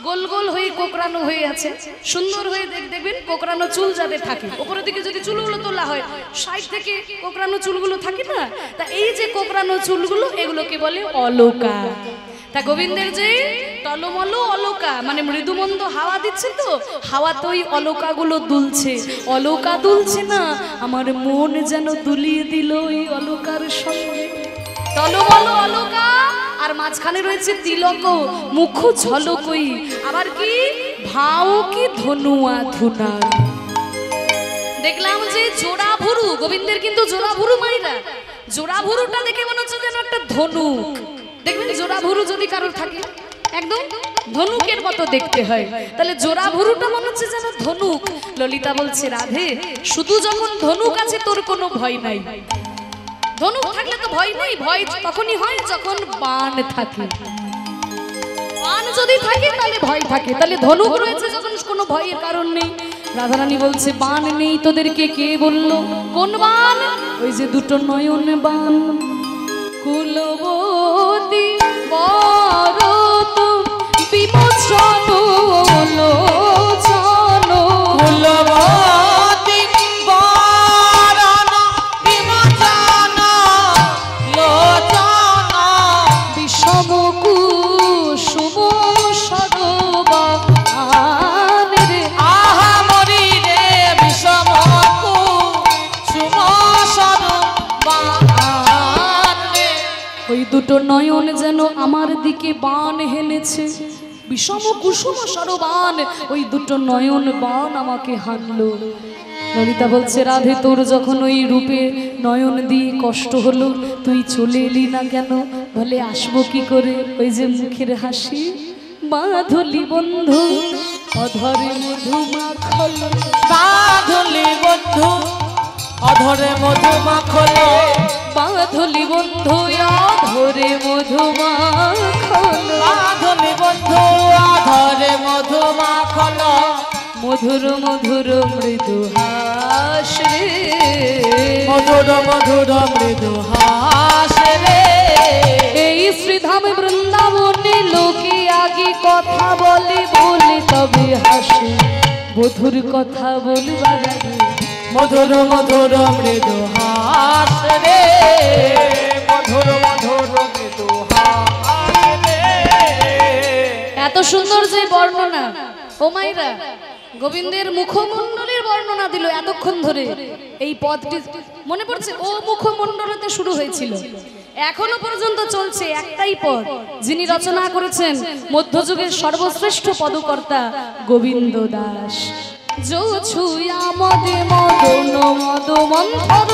গোল গোল হয়ে কোকড়ানো হয়ে আছে সুন্দর হয়ে দেখবেন কোকড়ানো চুল যাদের থাকে উপরের দিকে যদি চুলগুলো তোলা হয় সাইড থেকে কোকড়ানো চুলগুলো থাকে না তা এই যে কোকড়ানো চুলগুলো এগুলোকে বলে অলকা তা গোবিন্দের যে টলমল অলকা মানে মৃদুমন্দ হাওয়া দিচ্ছে তো হাওয়া তো ওই অলকাগুলো দুলছে অলকা দুলছে না আমার মন যেন দুলিয়ে দিল ওই অলকার সঙ্গে টলমল অলকা আর মাঝখানে রয়েছে তিলক মুখ ঝলকই আবার কি ভাও কি ধনুয়া ধুনা দেখলাম যে জোড়া ভুরু গোবিন্দের কিন্তু জোড়া ভুরু মাইরা জোড়া ভুরুটা দেখে মনে হচ্ছে যেন একটা ধনুক দেখবেন জোড়া ভুরু যদি কারোর থাকে একদম ধনুকের মতো দেখতে হয় তাহলে জোড়া ভুরুটা মনে হচ্ছে যেন ধনুক ললিতা বলছে রাধে শুধু যখন ধনুক আছে তোর কোনো ভয় নাই ধনুক থাকলে তো ভয় নেই ভয় তখনই হয় যখন বাণ থাকে বাণ যদি থাকে তাহলে ভয় থাকে তাহলে ধনুক রয়েছে যখন কোনো ভয়ের কারণ নেই রাধারানী বলছে বাণ নেই তোদেরকে কে বললো কোন বাণ ওই যে দুটো নয়ন বাণ কুলবতী বরত বিমোচন লোচন কুলবতী বরণ বিমোচন লোচন বিষম কুসুম সরোবর রে ওই দুটো নয়ন যেন আমার দিকে বান হেলেছে, বিষম কুসুম সরবান, ওই দুটো নয়ন বান আমাকে হানলো। ললিতা বলছে, রাধে তোর যখন ওই রূপে নয়ন দিয়ে কষ্ট হলো, তুই চলে এলি না কেন? বলে আসবো কি করে, ওই যে মুখের হাসি, বাঁধলি বন্ধু অধরে মধু মাখলো, বাঁধলি বন্ধু অধরে মধু মাখলো, বাঁধলি বন্ধু অধরে মধু মাখলো, বাঁধলি বন্ধু অধরে মধু মাখলো, মধুর মধুর মৃদু হাস রে, মধুর মধুর মৃদু হাস রে। এই শ্রীধাম বৃন্দাবনে লোকে আগে কথা বলে বলে তবে হাসে, বধুর কথা বলবার আগে মধুর মধুর মৃদু হাস রে, মধুর মধুর মৃদু হাস রে। এত সুন্দর যে বর্ণনা, ও মাইরা গোবিন্দের মুখমণ্ডলের বর্ণনা দিল এতক্ষণ ধরে। এই পদটি মনে পড়ছে, ও মুখমণ্ডলতে শুরু হয়েছিল, এখনো পর্যন্ত চলছে একটাই পদ, যিনি রচনা করেছেন মধ্যযুগের সর্বশ্রেষ্ঠ পদকর্তা গোবিন্দ দাস। যো ছুয়া মদে মদন মদ মন্থর,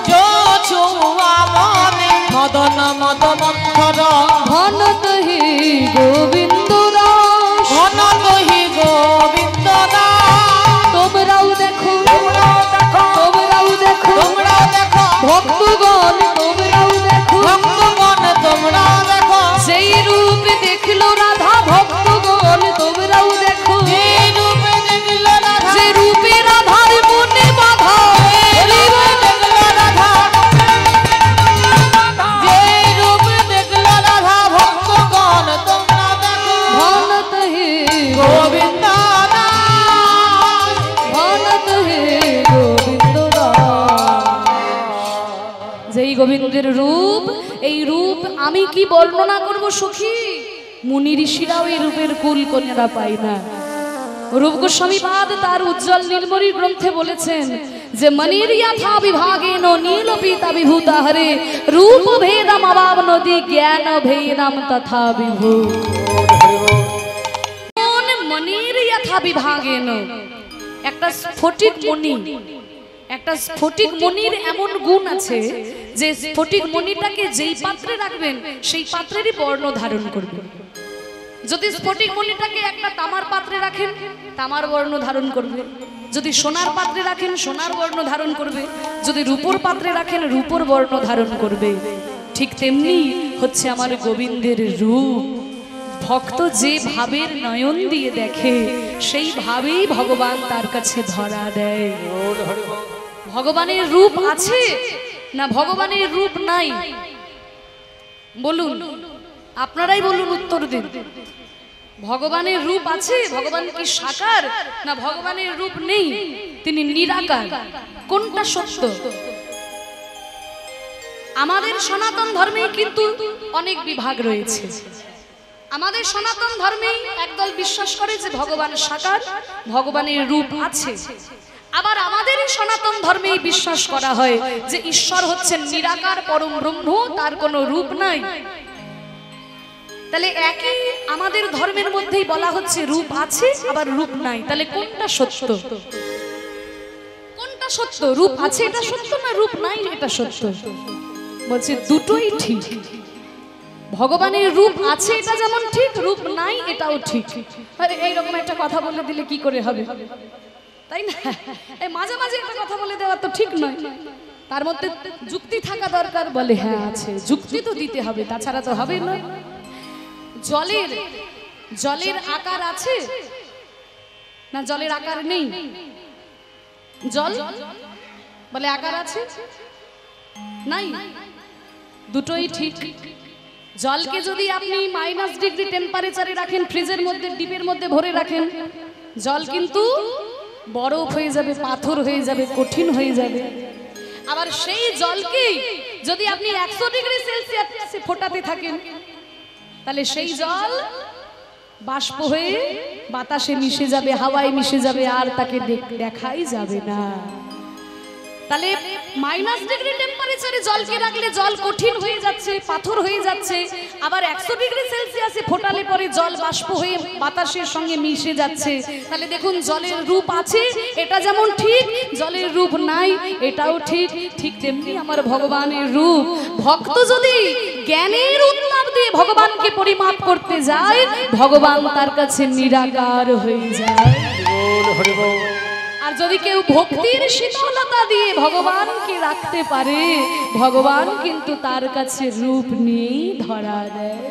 যো ছুয়া মনে মদন মদ মন্থর, ঘন দহি গোবিন্দ দাস, ঘন দহি গোবিন্দ দাস। তোমরাও দেখো, তোমরাও দেখো, তোমরাও দেখো, তোমরাও দেখো, ভক্তগণ তোমরাও দেখো, ভক্তগণ তোমরাও দেখো, সেই রূপ দেখলো রাধা, ভক্তগণ তোমরাও দেখো, এই রূপে দেখল রাধা, যে রূপে রাধার মনে বাধা, দেখল রাধা, যে রূপে দেখল রাধা, ভক্তগণ তোমরা দেখো, ভনত হে গোবিন্দ দাস, ভনত হে গোবিন্দ দাস। যেই গোবিন্দের রূপ, এই রূপ আমি কি বর্ণনা করব সখী, মুনি ঋষিরাও এই রূপের কুল কন্যারা পায় না। রূপ গোস্বামী পাদ তার উজ্জ্বল নীলমণি গ্রন্থে বলেছেন যে মনির যথা বিভাগেন নীল পীতা বিভূতা হরে, রূপ ভেদম অভাব নদী জ্ঞান ভেদম তথা বিভূ। মনির যথা বিভাগেন, একটা স্ফটিক মণি, একটা স্ফটিক মণির এমন গুণ আছে যে স্ফটিক মণিটাকে যেই পাত্রে রাখবেন সেই পাত্রেরই বর্ণ ধারণ করবে। যদি স্ফটিক মণিটাকে একটা তামার পাত্রে রাখেন, তামার বর্ণ ধারণ করবে। যদি সোনার পাত্রে রাখেন, সোনার বর্ণ ধারণ করবে। যদি রূপোর পাত্রে রাখেন, রূপোর বর্ণ ধারণ করবে। ঠিক তেমনি হচ্ছে আমার গোবিন্দের রূপ। ভক্ত যে ভাবের নয়ন দিয়ে দেখে, সেই ভাবেই ভগবান তার কাছে ধরা দেয়। ভগবানের রূপ আছে না ভগবানের রূপ নাই? বলুন, আপনারাই বলুন, উত্তর দিন। ভগবানের রূপ আছে, ভগবান কি সাকার, না ভগবানের রূপ নেই, তিনি নিরাকার? কোনটা সত্য? আমাদের সনাতন ধর্মে কিন্তু অনেক বিভাগ রয়েছে। আমাদের সনাতন ধর্মে একদল বিশ্বাস করে যে ভগবান সাকার, ভগবানের রূপ আছে। আবার আমাদের সনাতন ধর্মে বিশ্বাস করা হয় যে ঈশ্বর হচ্ছেন নিরাকার পরম ব্রহ্ম, তার কোনো রূপ নাই। তাহলে একই আমাদের ধর্মের মধ্যেই বলা হচ্ছে রূপ আছে আবার রূপ নাই। তাহলে কোনটা সত্য? কোনটা সত্য? রূপ আছে এটা সত্য না রূপ নাই এটা সত্য? বলছে দুটোই ঠিক। ভগবানের রূপ আছে এটা যেমন ঠিক, রূপ নাই এটাও ঠিক। আরে এইরকম একটা কথা বলে দিলে কি করে হবে, তাই না? এই মাঝে মাঝে একটা কথা বলে দেওয়া তো ঠিক নয়, তার মধ্যে যুক্তি থাকা দরকার। বলে হ্যাঁ আছে, যুক্তি তো দিতে হবে, তাছাড়া তো হবে না। জলের আকার আছে না জলের আকার নেই? জল বলে আকার আছে নাই, দুটোই ঠিক। জলকে যদি আপনি -ডিগ্রি টেম্পারেচারে রাখেন, ফ্রিজের মধ্যে ডিপের মধ্যে ভরে রাখেন, জল কিন্তু বরফ হয়ে যাবে, পাথর হয়ে যাবে, কঠিন হয়ে যাবে। আবার সেই জলকে যদি আপনি 100 ডিগ্রি সেলসিয়াসে ফোটাতে থাকেন, তাহলে সেই জল বাষ্প হয়ে বাতাসে মিশে যাবে, হাওয়ায় মিশে যাবে, আর তাকে দেখাই যাবে না। তাহলে -ডিগ্রি টেম্পারেচারে জলকে রাখলে জল কঠিন হয়ে যাচ্ছে, পাথর হয়ে যাচ্ছে। আবার 100 ডিগ্রি সেলসিয়াসে ফোটালে পরে জল বাষ্প হয়ে বাতাসের সঙ্গে মিশে যাচ্ছে। তাহলে দেখুন জলের রূপ আছে, এটা যেমন ঠিক, জলের রূপ নাই এটাও ঠিক। ঠিক তেমনি আমার ভগবানের রূপ। ভক্ত যদি জ্ঞানের উত্তাপ দিয়ে ভগবানকে পরিমাপ করতে যায়, ভগবান তার কাছে নিরাকার হয়ে যায়। আর যদি কেউ ভক্তির শীতলতা দিয়ে ভগবানকে রাখতে পারে, ভগবান কিন্তু তার কাছে রূপ নিয়েই ধরা দেয়।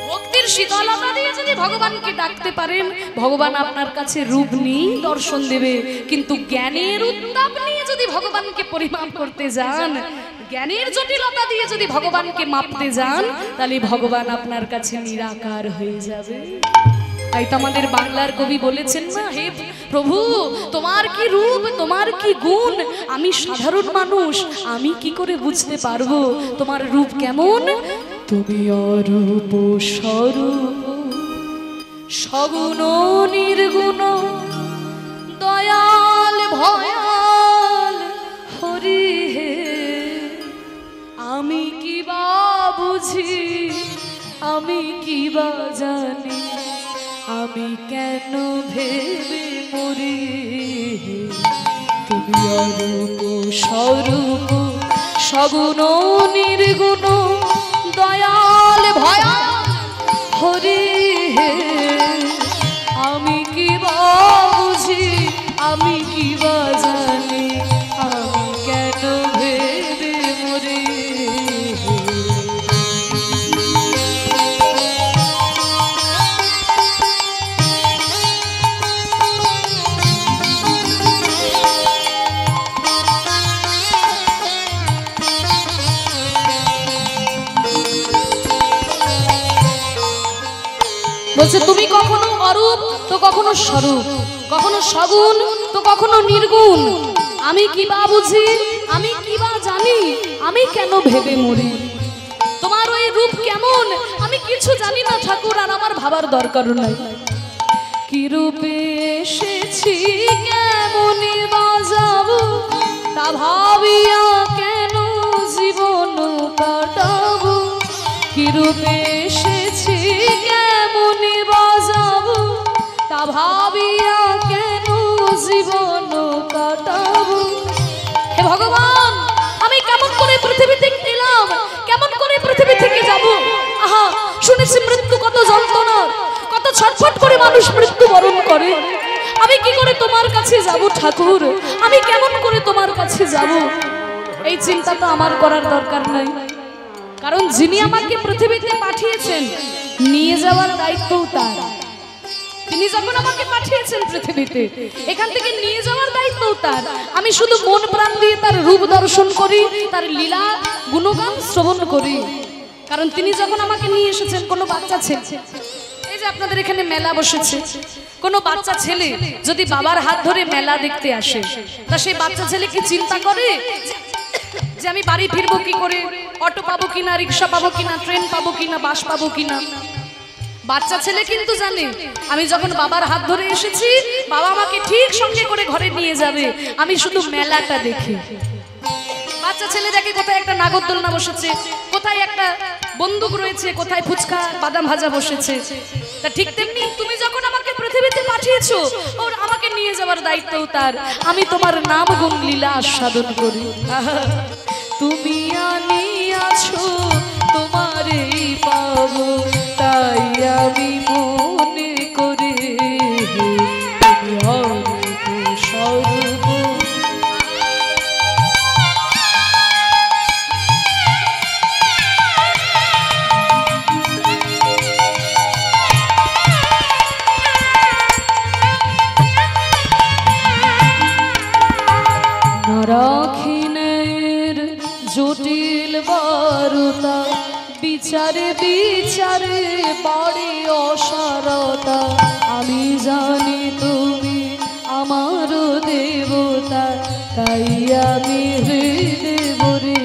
ভক্তির শীতলতা দিয়ে যদি ভগবানকে ডাকতে পারেন, ভগবান আপনার কাছে রূপ নিয়েই দর্শন দেবে। কিন্তু জ্ঞানের উত্তাপ নিয়ে যদি ভগবানকে পরিমাপ করতে যান, জ্ঞানের জটিলতা দিয়ে যদি ভগবানকে মাপতে যান, তাহলে ভগবান আপনার কাছে নিরাকার হয়ে যাবে। তাই তো আমাদের বাংলার কবি বলেছেন না, হে প্রভু তোমার কি রূপ, তোমার কি গুণ, আমি সাধারণ মানুষ, আমি কি করে বুঝতে পারবো তোমার রূপ কেমন? তুমি অরূপ স্বরূপ, সগুণ নির্গুণ, দয়াল ভয়াল হরি হে। আমি কি বা বুঝি, আমি কি বা জানি, আমি কেন ভেবে মরি। তুমি অরূপ স্বরূপ, সগুণ নির্গুণ, দয়াল ভয়াল হরি হে। আমি কি বা বুঝি, আমি কি বা জানি, আমি কেন ভেবে মরি। বলছে তুমি কখনো অরূপ তো কখনো স্বরূপ, কখনো সগুণ তো কখনো নির্গুণ। আমি কি বা বুঝি, আমি কি বা জানি, আমি কেন ভেবে মরি। তোমার ওই রূপ কেমন আমি কিছু জানি না ঠাকুর, আর আমার ভাবার দরকারও নাই। কি রূপে এসেছি কেমন বাজাবো, তা ভাবিয়া কেন জীবন কাটাবো। কি রূপে এসেছি কেমন বাজাবো, তা ভাবিয়া কেন জীবন কাটাবো। হে ভগবান আমি কেমন করে পৃথিবী থেকে এলাম, কেমন করে পৃথিবী থেকে যাব। আহা শুনেছি মৃত্যু কত যন্ত্রণা, কত ছটফট করে মানুষ মৃত্যু বরণ করে। আমি কি করে তোমার কাছে যাব ঠাকুর, আমি কেমন করে তোমার কাছে যাব। এই চিন্তা তো আমার করার দরকার নাই, কারণ যিনি আমাকে পৃথিবীতে পাঠিয়েছেন নিয়ে যাওয়ার দায়িত্বও তার। তিনি যখন আমাকে পাঠিয়েছেন পৃথিবীতে, এখান থেকে নিয়ে যাওয়ার দায়িত্বও তার। আমি শুধু মন প্রাণ দিয়ে তার রূপ দর্শন করি, তার লীলা গুণগান শ্রবণ করি। কারণ তিনি যখন আমাকে নিয়ে এসেছেন, কোনো বাচ্চা ছেলে, এই যে আপনাদের এখানে মেলা বসেছে, কোনো বাচ্চা ছেলে যদি বাবার হাত ধরে মেলা দেখতে আসে, তা সেই বাচ্চা ছেলে কি চিন্তা করে যে আমি বাড়ি ফিরবো কি করে, অটো পাবো কিনা, রিক্সা পাবো কিনা, ট্রেন পাবো কিনা, বাস পাবো কিনা। বাচ্চা ছেলে কিন্তু জানে আমি যখন বাবার হাত ধরে এসেছি, বাবা আমাকে ঠিক সঙ্গে করে ঘরে নিয়ে যাবে, আমি শুধু মেলাটা দেখি। বাচ্চা ছেলে দেখে কোথায় একটা নাগরদোলনা বসেছে, কোথায় একটা বন্দুক রয়েছে, কোথায় ফুচকা বাদাম ভাজা বসেছে। তা ঠিক তেমনি তুমি যখন আমাকে পৃথিবীতে পাঠিয়েছো, ওর আমাকে নিয়ে যাওয়ার দায়িত্বও তার। আমি তোমার নাম গুণ লীলা আস্বাদন করি। তুমি আনিয়াছো তোমারই পাবো, তাই আমি মনে করে তুমি অরূপ স্বরূপ। রাখিনের জটিল বারতা, বিচারে বিচারে বাড়ি অসারতা। আমি জানি তুমি আমার দেবতা, তাই আমি হৃদয় ভরে।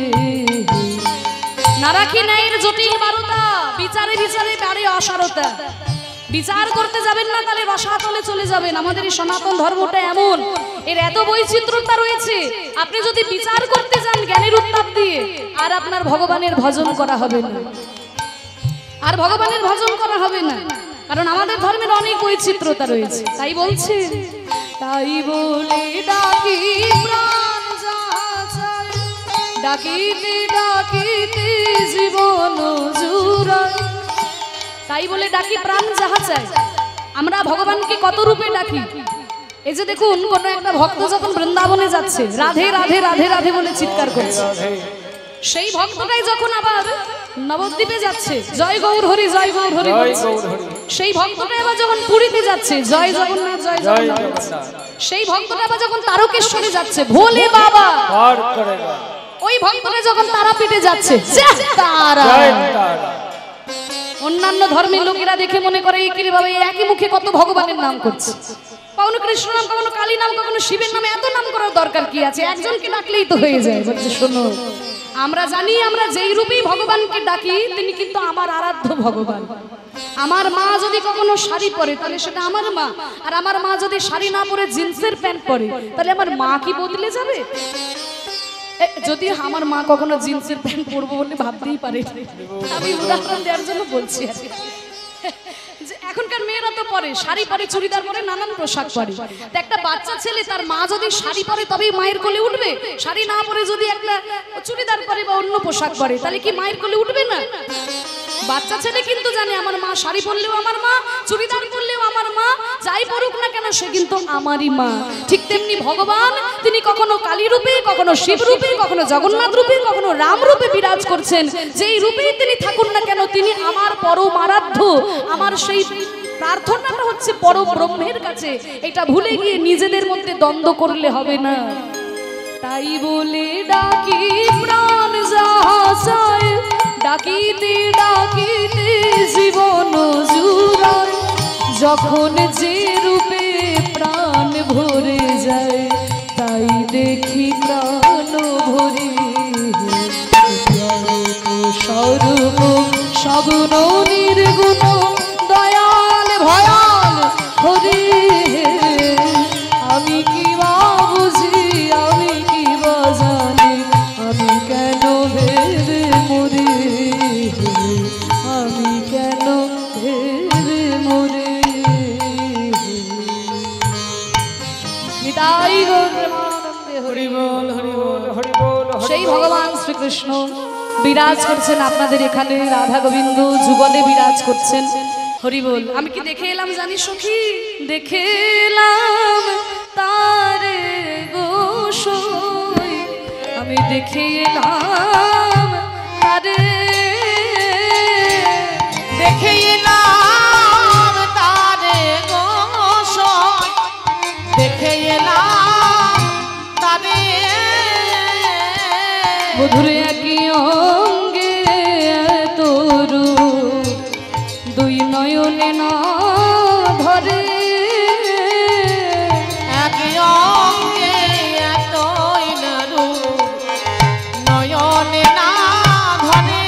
না রাখিনের জটিল বারতা, বিচারে বিচারে বাড়ি অসারতা। বিচার করতে যাবেন না, তাহলে রসাতলে চলে যাবেন। আমাদের এই সনাতন ধর্মটা এমন, এর এত বৈচিত্র্যতা রয়েছে, আপনি যদি বিচার করতে যান জ্ঞানের উত্তাপ দিয়ে, আর আপনার ভগবানের ভজন করা হবে না, আর ভগবানের ভজন করা হবে না, কারণ আমাদের ধর্মের অনেক বৈচিত্র্যতা রয়েছে। তাই বলছে, তাই বলে ডাকি প্রাণ যাহা চায়, ডাকিতে ডাকিতে জীবন জুড়ায়। তাই বলে ডাকি প্রাণ যাহা চায়। আমরা ভগবানকে কত রূপে ডাকি। এই যে দেখুন, কোন একটা ভক্ত যখন বৃন্দাবনে যাচ্ছে, রাধে রাধে রাধে রাধে বলে চিৎকার করছে, সেই ভক্তটাই যখন আবার নবদ্বীপে যাচ্ছে, জয় গৌর হরি জয় গৌর হরি বলছে, সেই ভক্তটা আবার যখন পুরীতে যাচ্ছে, জয় জগন্নাথ জয় জগন্নাথ, সেই ভক্তটা আবার যখন তারকেশ্বরে যাচ্ছে, ভোলে বাবা, ওই ভক্তটা যখন তারাপীঠে যাচ্ছে, তারা। অন্যান্য ধর্মের লোকেরা দেখে মনে করে এই কিভাবে একই মুখে কত ভগবানের নাম করছে, কখনো কৃষ্ণ নাম, কখনো কালী নাম, কখনো শিবের নামে, এত নাম করার দরকার কি আছে? একজনকে ডাকলেই তো হয়ে যায়। বলছে শোনো, আমরা জানি আমরা যেই রূপেই ভগবানকে ডাকি তিনি কিন্তু আমার আরাধ্য ভগবান। আমার মা যদি কখনো শাড়ি পরে তাহলে সেটা আমার মা, আর আমার মা যদি শাড়ি না পরে জিন্সের প্যান্ট পরে তাহলে আমার মা কি বদলে যাবে? যদি আমার মা কখনো জিন্সের প্যান্ট পরবো বলে ভাবতেই পারে, আমি উদাহরণ দেওয়ার জন্য বলছি। এখনকার মেয়েরা তো পরে শাড়ি পরে, চুড়িদার পরে, নানান পোশাক পরে। একটা বাচ্চা ছেলে তার মা যদি শাড়ি পরে তবেই মায়ের কোলে উঠবে, শাড়ি না পরে যদি একটা চুড়িদার পরে বা অন্য পোশাক পরে তাহলে কি মায়ের কোলে উঠবে না? বাচ্চা ছেলে কিন্তু জানে আমার মা শাড়ি পরলেও আমার মা, চুড়িদার পরলেও আমার মা, যাই পরুক না কেন সে কিন্তু আমারই মা। ঠিক তেমনি ভগবান, তিনি কখনো কালী রূপে, কখনো শিব রূপে, কখনো জগন্নাথ রূপে, কখনো রাম রূপে বিরাজ করছেন। যেই রূপেই তিনি থাকুন না কেন তিনি আমার পরম আরাধ্য। আমার সেই প্রার্থনাটা হচ্ছে পরম ব্রহ্মের কাছে। এটা ভুলে গিয়ে নিজেদের মধ্যে দ্বন্দ্ব করলে হবে না। তাই বলে ডাকি প্রাণ যাহা চায়, ডাকিতে ডাকিতে জীবন জুড়ায়। যখন যে রূপে প্রাণ ভরে যায় তাই দেখি প্রাণ ভরে। স্বরূপ সগুণ নির্গুণ দয়াল ভয়াল হরি, আমি কি বা বুঝি, আমি কি বা জানি, আমি কেন ভেবে মরে, আমি কেন ভেবে মরে। নিতাই গৌর প্রেমানন্দে হরি বল হরি বল হরি বল। সেই ভগবান শ্রীকৃষ্ণ বিরাজ করছেন আপনাদের এখানে, রাধা গোবিন্দ যুগলে বিরাজ করছেন। হরি বল। আমি কি দেখে এলাম জানি সখী, দেখে এলাম তারে গোসাই, আমি দেখে এলাম তারে, দেখে এলাম তারে গোসাই, দেখে এলাম তারে। মধুর একই অঙ্গে তোরু, দুই নয়নে না ধরে, একই অঙ্গে এতই রূপ, নয়নে না ধরে।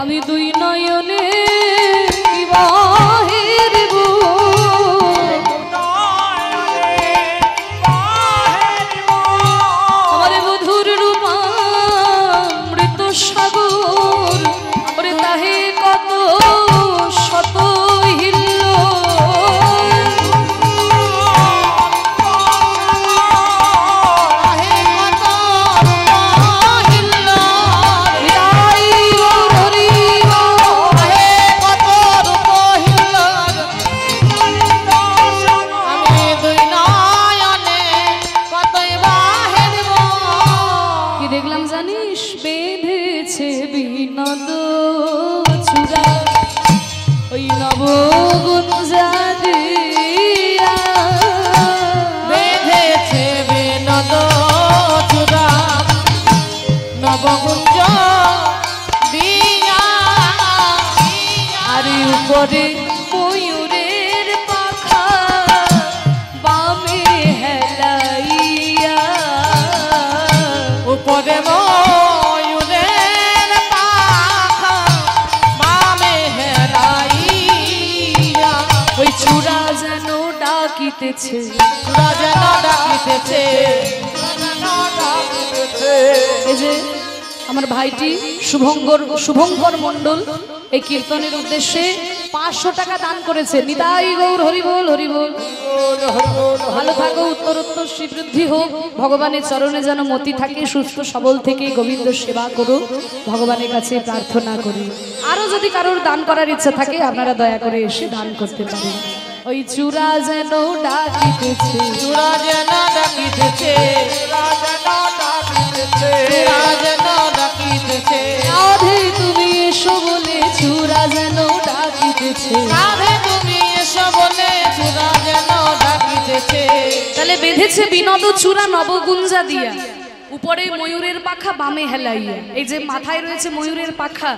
আমি দুই নয়নে কি বাহিরব, আমার মধুর রূপামৃত সাগর, ওরে তাহে কত শত হিল্ল, তাহে কত হিল্ল, হৃদয় হরি তাহে কত রূপ হিল্ল। আমি দুই নয়নে কতই বাহিরব। কি দেখলাম জানিস, বেঁধেছে বিনোদ চূড়া ওই নবগুঞ্জা দিয়া, বেঁধেছে বিনোদ চূড়া নবগুঞ্জ দিয়া। আর উপরে ময়ূরের পাখা বামে হেলাইয়া, উপরে ময়ূরের পাখা বামে হেরাইয়া। ওই চূড়া যেন ডাকিতেছে যে আমার ভাইটি শুভঙ্কর মণ্ডল এই কীর্তনের উদ্দেশ্যে 500 টাকা দান করেছে। নিতাই গৌর হরিবোল হরিবোল। ভালো থাকো, উত্তরোত্তর শ্রীবৃদ্ধি হোক, ভগবানের চরণে যেন মতি থাকে, সুস্থ সবল থেকে গোবিন্দ সেবা করো, ভগবানের কাছে প্রার্থনা করি। আরো যদি কারোর দান করার ইচ্ছা থাকে আপনারা দয়া করে এসে দান করতে পারেন। ওই চূড়া যেন ডাকিতেছে, চূড়া যেন ডাকিতেছে, চূড়া যেন ডাকিতেছে, রাধে তুমি এসো বলে চূড়া যেন ডাকিতেছে, রাধে তুমি এসো বলে চূড়া যেন ডাকিতেছে। তাহলে বেঁধেছে বিনোদ চূড়া নবগুঞ্জা দিয়া, উপরে ময়ূরের পাখা বামে হেলাইয়া। এই যে মাথায় রয়েছে ময়ূরের পাখা,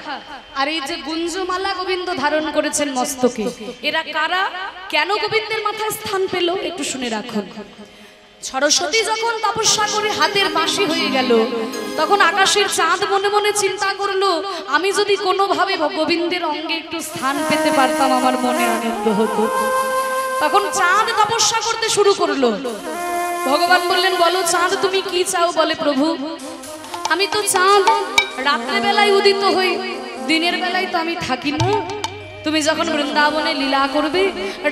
আর এই যে গুঞ্জমালা গোবিন্দ ধারণ করেছেন মস্তকে, এরা কারা, কেন গোবিন্দের মাথায় স্থান পেল একটু শুনে রাখুন। সরস্বতী যখন তপস্যা করে হাতের বাঁশি হয়ে গেল, তখন আকাশের চাঁদ মনে মনে চিন্তা করলো, আমি যদি কোনোভাবে গোবিন্দের অঙ্গে একটু স্থান পেতে পারতাম আমার মনে আনন্দ হতো। তখন চাঁদ তপস্যা করতে শুরু করলো। ভগবান বললেন, বলো চাঁদ তুমি কি চাও? বলে, প্রভু আমি তো চাঁদ, রাত্রে বেলায় উদিত হই, দিনের বেলায় তো আমি থাকি না। তুমি যখন বৃন্দাবনে লীলা করবে,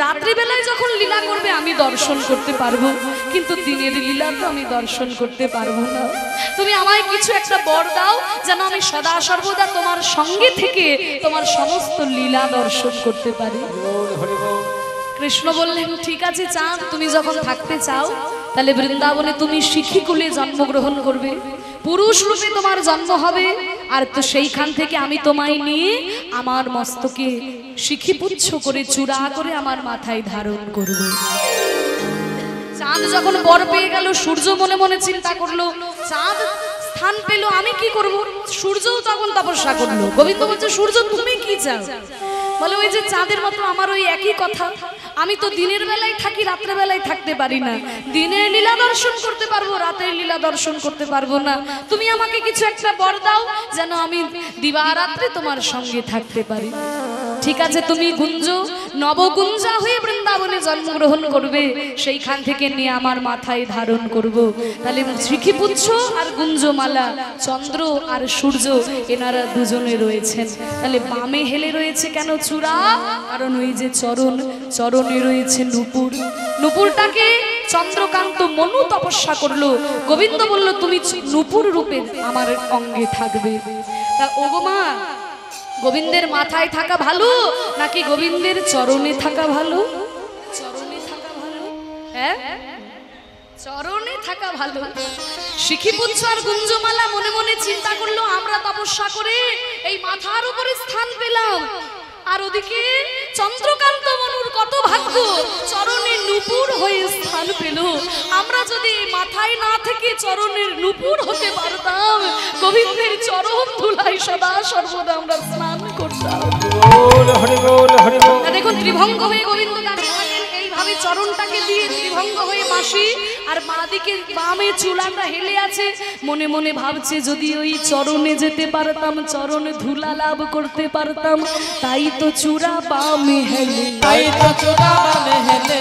রাত্রি বেলায় যখন লীলা করবে আমি দর্শন করতে পারবো, কিন্তু দিনের লীলা তো আমি দর্শন করতে পারবো না। তুমি আমায় কিছু একটা বর দাও, যেন আমি সদা সর্বদা তোমার সঙ্গে থেকে তোমার সমস্ত লীলা দর্শন করতে পারি। কৃষ্ণ বললেন, ঠিক আছে চাঁদ, তুমি যখন থাকতে চাও তাহলে বৃন্দাবনে তুমি শিখিকুলে জন্মগ্রহণ করবে, পুরুষ রূপে তোমার জন্ম হবে, আর তো সেইখান থেকে আমি তোমায় নিয়ে আমার মস্তকে শিখিপুচ্ছ করে চূড়া করে আমার মাথায় ধারণ করব। চাঁদ যখন বর পেয়ে গেল, সূর্য মনে মনে চিন্তা করলো, চাঁদ স্থান পেল, আমি কি করব? সূর্যও তখন তপস্যা করলো। গোবিন্দ বলছে, সূর্য তুমি কি চাও? বলে, ওই যে চাঁদের মতো আমার ওই একই কথা, আমি তো দিনের বেলায় থাকি, রাত্রে বেলায় থাকতে পারি না। দিনের লীলা দর্শন করতে পারবো, রাতের লীলা দর্শন করতে পারবো না। তুমি আমাকে কিছু একটা বর দাও, যেন আমি দিবারাত্রে তোমার সঙ্গে থাকতে পারি। ঠিক আছে, তুমি গুঞ্জ নবগুঞ্জা হয়ে বৃন্দাবনে জন্মগ্রহণ করবে, সেইখান থেকে নিয়ে আমার মাথায় ধারণ করব। তাহলে শ্রীখিপুচ্ছ আর গুঞ্জমালা, চন্দ্র আর সূর্য, এনারা দুজনে রয়েছেন। তাহলে বামে হেলে রয়েছে কেন চূড়া? কারণ ওই যে চরণ, চরণে রয়েছে নূপুর। নূপুরটাকে চন্দ্রকান্ত মনু তপস্যা করলো। গোবিন্দ বলল, তুমি নূপুর রূপে আমার অঙ্গে থাকবে। তা ওগো মা, গোবিন্দের মাথায় থাকা ভালো নাকি গোবিন্দের চরণে থাকা ভালো? চরণে থাকা ভালো। হ্যাঁ, চরণে থাকা ভালো। শিখিপুচ্ছ আর গুঞ্জমালা মনে মনে চিন্তা করলো, আমরা তপস্যা করে এই মাথার উপরে স্থান পেলাম, আর ওদিকে চন্দ্রকান্ত মনুর কত ভাগ্য, চরণে নূপুর হয়ে স্থান পেল। আমরা যদি মাথায় না থেকে চরণের নূপুর হতে পারতাম, গোবিন্দের চরণ ধুলায় সদা সর্বদা আমরা স্নান করতাম। দেখুন, ত্রিভঙ্গ হয়ে গোবিন্দ দাঁড়িয়ে থাকেন, এইভাবে চরণটাকে দিয়ে ত্রিভঙ্গ হয়ে মাসি, আর বাঁদিকে বামে চুলাটা হেলে আছে। মনে মনে ভাবছে, যদি ওই চরণে যেতে পারতাম, চরণে ধুলা লাভ করতে পারতাম। তাই তো চূড়া বামে হেলে, তাই তো চূড়া বামে হেলে,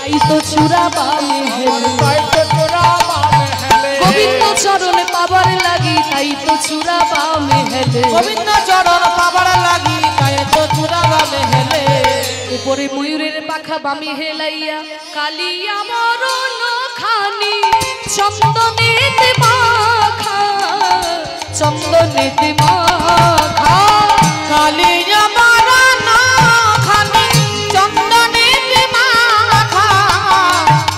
তাই তো চূড়া বামে হেলে, গোবিন্দ চরণ পাবার লাগি, তাই তো চূড়া বামে হেলে, গোবিন্দ চরণ পাবার লাগি, তাই তো চূড়া বামে হেলে। উপরে ময়ূরের পাখা বামে হেলাইয়া, কালিয়া মরণ খানি চন্দনেতে মাখা, চন্দনেতে মাখা, কালিয়া মরণ খানি চন্দনেতে মাখা,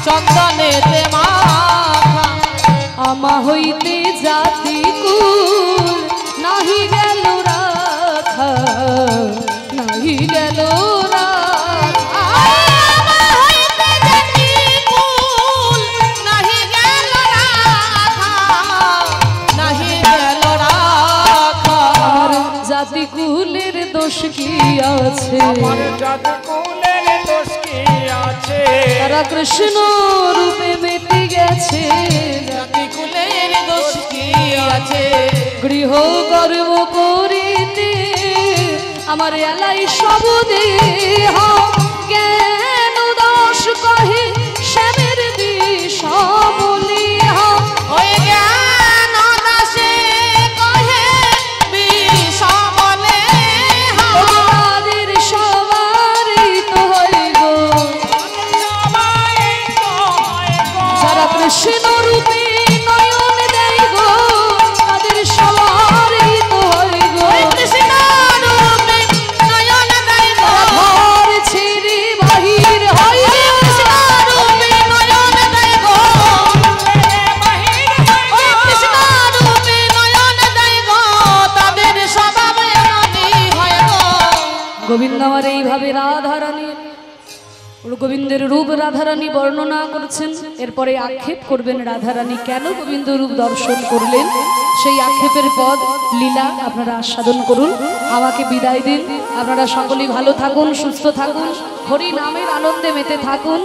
চন্দনেতে মাখা। আমা হইতে জাতি কুল নাহি গেল রাখা, নাহি গেল রাখা। জাতি কুলের দোষ কি আছে? আমার জাতি কুলের দোষ কি আছে? তারা কৃষ্ণ রূপে মেতে গেছে। জাতি কুলের দোষ কি আছে? গৃহ কর্ম করিতে আমার এলাই সব দেহ, জ্ঞান দোষ কহে শ্যামের দিশা বলিহ। ওই জ্ঞান দাসে গোবিন্দ আমার এইভাবে রাধারানী গোবিন্দের রূপ রাধারানী বর্ণনা করছেন, এরপরে আক্ষেপ করবেন রাধারানী কেন গোবিন্দ রূপ দর্শন করলেন, সেই আক্ষেপের পদ লীলা আপনারা আস্বাদন করুন। আমাকে বিদায় দিন। আপনারা সকলেই ভালো থাকুন, সুস্থ থাকুন, হরি নামের আনন্দে মেতে থাকুন।